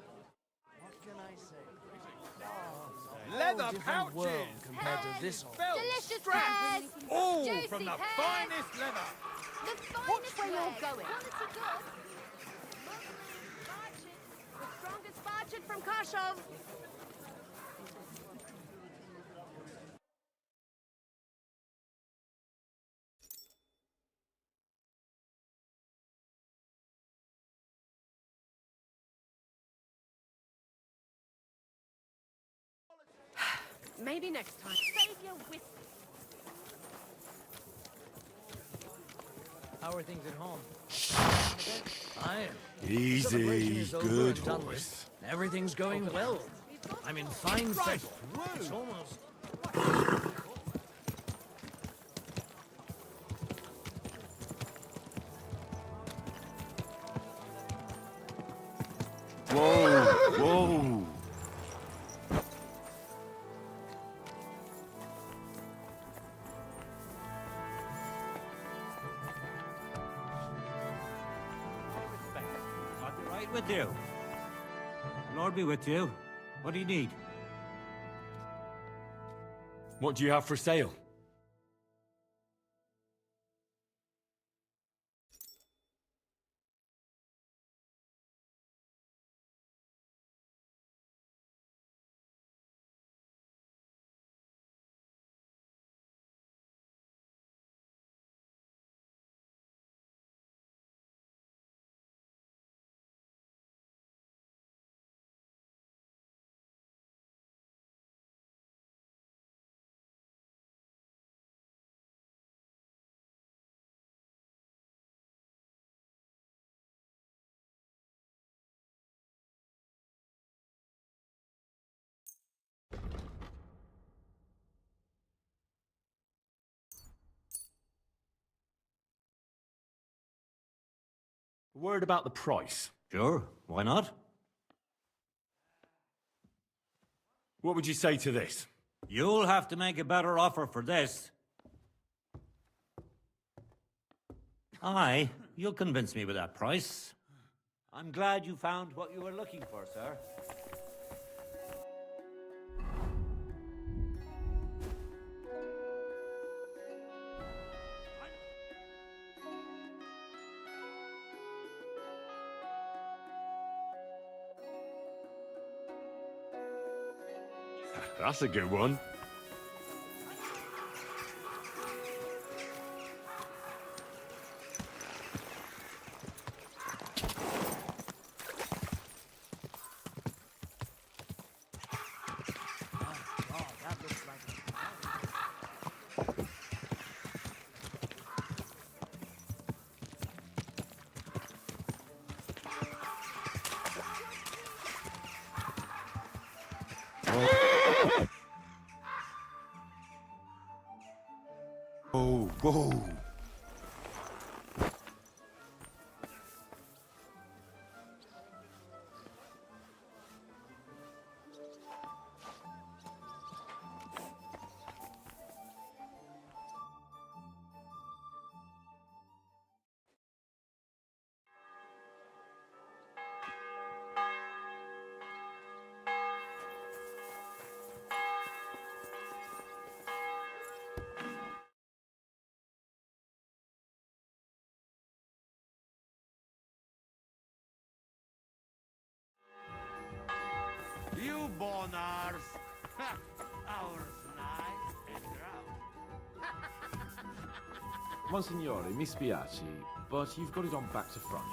Leather pouches compared to this old. Delicious pears. all Juicy from the pears. finest leather. The finest where you're going. The strongest barchid from Kashov. Maybe next time. Save your whiskey. How are things at home? I am. Easy, good done horse. with. Everything's going well. I'm in fine fettle. It's almost... Whoa, whoa. I'll be right with you. Lord be with you. What do you need? What do you have for sale? A word about the price. Sure, why not? What would you say to this? You'll have to make a better offer for this. Aye, you'll convince me with that price. I'm glad you found what you were looking for, sir. That's a good one. Whoa, whoa. You born ours. Ours nice and round. Monsignore, mi spiace, but you've got it on back to front.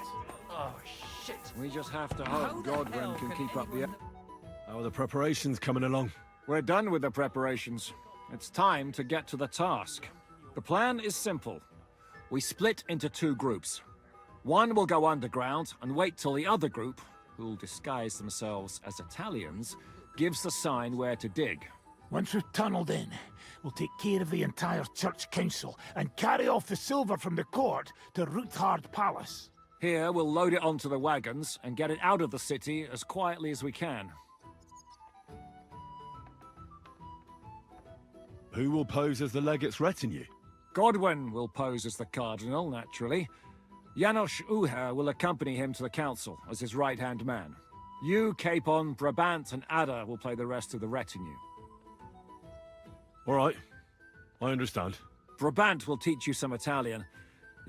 Oh, shit. We just have to How hope the Godwin hell can can keep up the... anyone- How are the preparations coming along? We're done with the preparations. It's time to get to the task. The plan is simple. We split into two groups. One will go underground and wait till the other group, who'll disguise themselves as Italians, gives the sign where to dig. Once we've tunneled in, we'll take care of the entire church council and carry off the silver from the court to Ruthard Palace. Here, we'll load it onto the wagons and get it out of the city as quietly as we can. Who will pose as the legate's retinue? Godwin will pose as the cardinal, naturally. Janos Uher will accompany him to the council as his right-hand man. You, Capon, Brabant, and Ada will play the rest of the retinue. All right, I understand. Brabant will teach you some Italian.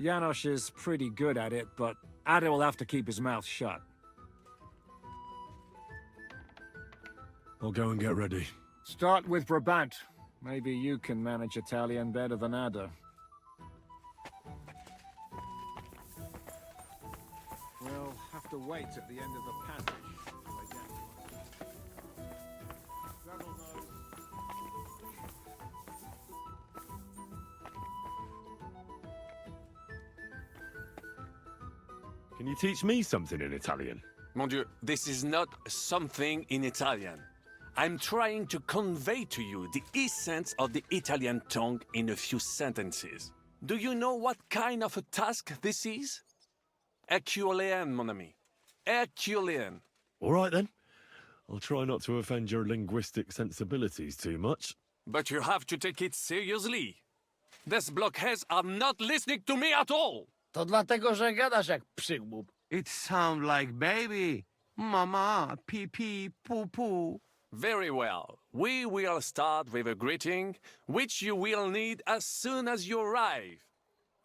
Janos is pretty good at it, but Ada will have to keep his mouth shut. I'll go and get ready. Start with Brabant. Maybe you can manage Italian better than Ada. We'll have to wait at the end of the passage. Can you teach me something in Italian? Mon Dieu, this is not something in Italian. I'm trying to convey to you the essence of the Italian tongue in a few sentences. Do you know what kind of a task this is? Herculean, mon ami. Herculean. All right then. I'll try not to offend your linguistic sensibilities too much. But you have to take it seriously. These blockheads are not listening to me at all. To dlatego, że gadasz jak przygłup. It sounds like baby. Mama, pee pee, poo poo. Very well. We will start with a greeting, which you will need as soon as you arrive.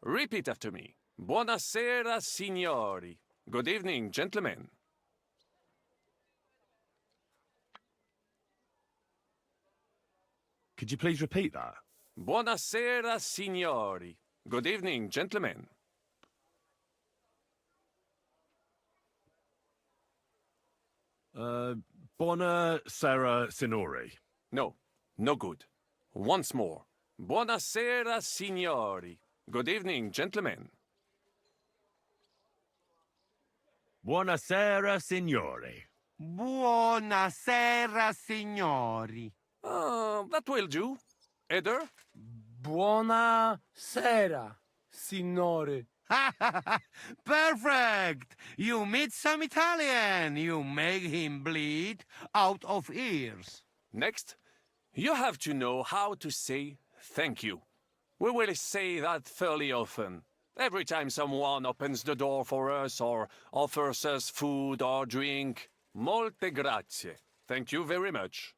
Repeat after me. Buonasera, signori. Good evening, gentlemen. Could you please repeat that? Buonasera, signori. Good evening, gentlemen. Buonasera, signori. No, no good. Once more. Buonasera, signori. Good evening, gentlemen. Buonasera, signori. Buonasera, signori. That will do. Eder? Buona sera, signore. Perfect! You meet some Italian. You make him bleed out of ears. Next, you have to know how to say thank you. We will say that fairly often. Every time someone opens the door for us or offers us food or drink. Molte grazie. Thank you very much.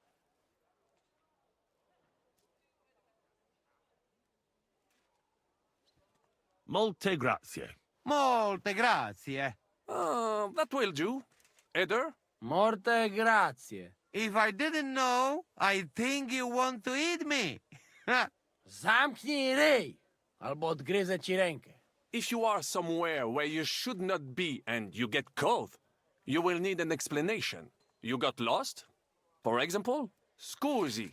Molte grazie. Molte grazie. That will do. Eder? Morte grazie. If I didn't know, I think you want to eat me. Zamknij ryj, albo odgryzę ci rękę. If you are somewhere where you should not be and you get caught, you will need an explanation. You got lost? For example, scusi,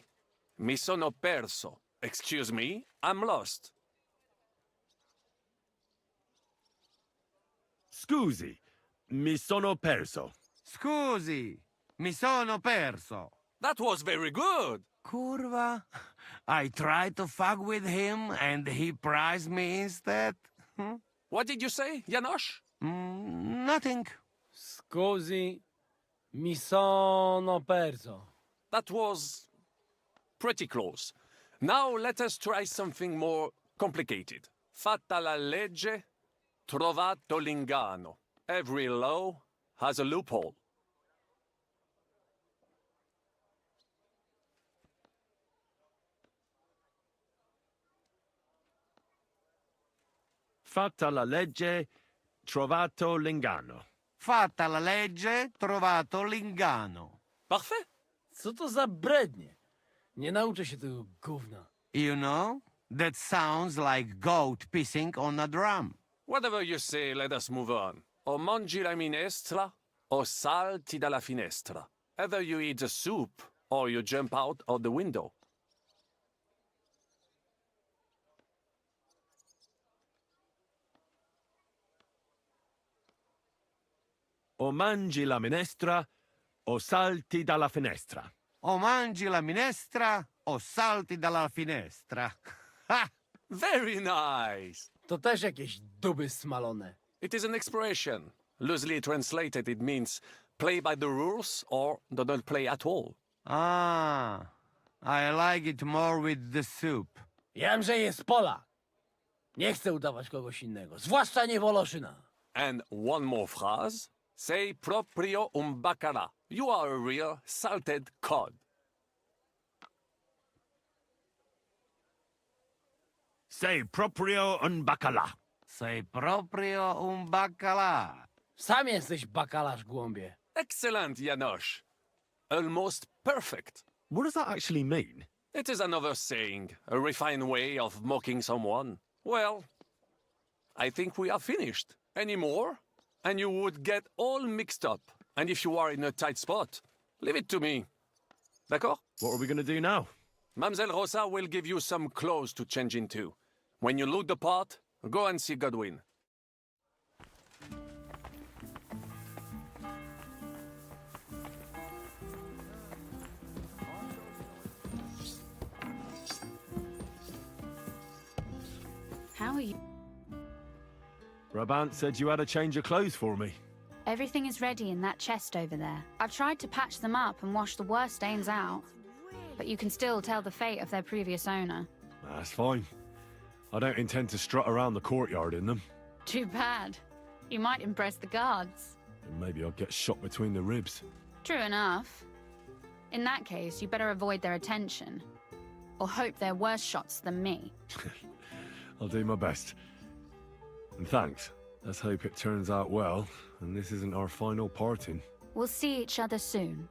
mi sono perso. Excuse me, I'm lost. Scusi, mi sono perso. Scusi, mi sono perso. That was very good. Curva. I tried to fuck with him and he prized me instead. What did you say, Janosch? Nothing. Scusi, mi sono perso. That was pretty close. Now let us try something more complicated. Fatta la legge, trovato l'inganno. Every law has a loophole. Fatta la legge, trovato l'inganno. Fatta la legge, trovato l'inganno. Parfait. Co to za brednie? Nie nauczę się tego gówna. You know, that sounds like goat pissing on a drum. Whatever you say, let us move on. O mangi la minestra, o salti dalla finestra. Either you eat the soup, or you jump out of the window. O mangi la minestra, o salti dalla finestra. O mangi la minestra, o salti dalla finestra. Ha! Very nice. To też jakieś duby smalone. It is an expression. Loosely translated, it means play by the rules or do not play at all. Ah, I like it more with the soup. Wiem, że jest Polak. Nie chcę udawać kogoś innego, zwłaszcza nie Woloszyna. And one more phrase. Sei proprio un baccara. You are a real salted cod. Sei proprio un baccalà. Sei proprio un baccalà. Sam jesteś bakalarz, głąbie. Excellent, Janosch. Almost perfect. What does that actually mean? It is another saying, a refined way of mocking someone. Well, I think we are finished. Any more? And you would get all mixed up. And if you are in a tight spot, leave it to me. D'accord? What are we going to do now? Mademoiselle Rosa will give you some clothes to change into. When you look the part, go and see Godwin. Brabant said you had a change of clothes for me. Everything is ready in that chest over there. I've tried to patch them up and wash the worst stains out, but you can still tell the fate of their previous owner. That's fine. I don't intend to strut around the courtyard in them. Too bad. You might impress the guards. And maybe I'll get shot between the ribs. True enough. In that case, you better avoid their attention. Or hope they're worse shots than me. I'll do my best. And thanks. Let's hope it turns out well, and this isn't our final parting. We'll see each other soon.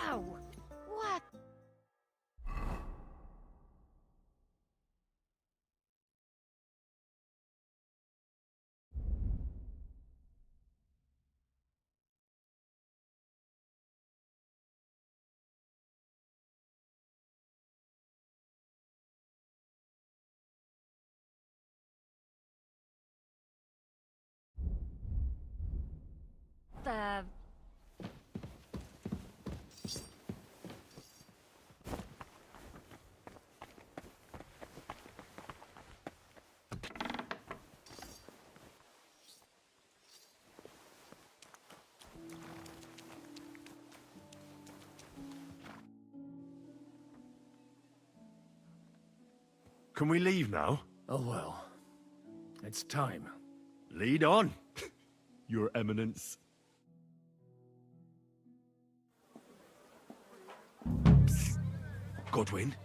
Ow! What? The... Can we leave now? Oh well. It's time. Lead on, Your Eminence. Psst. Godwin,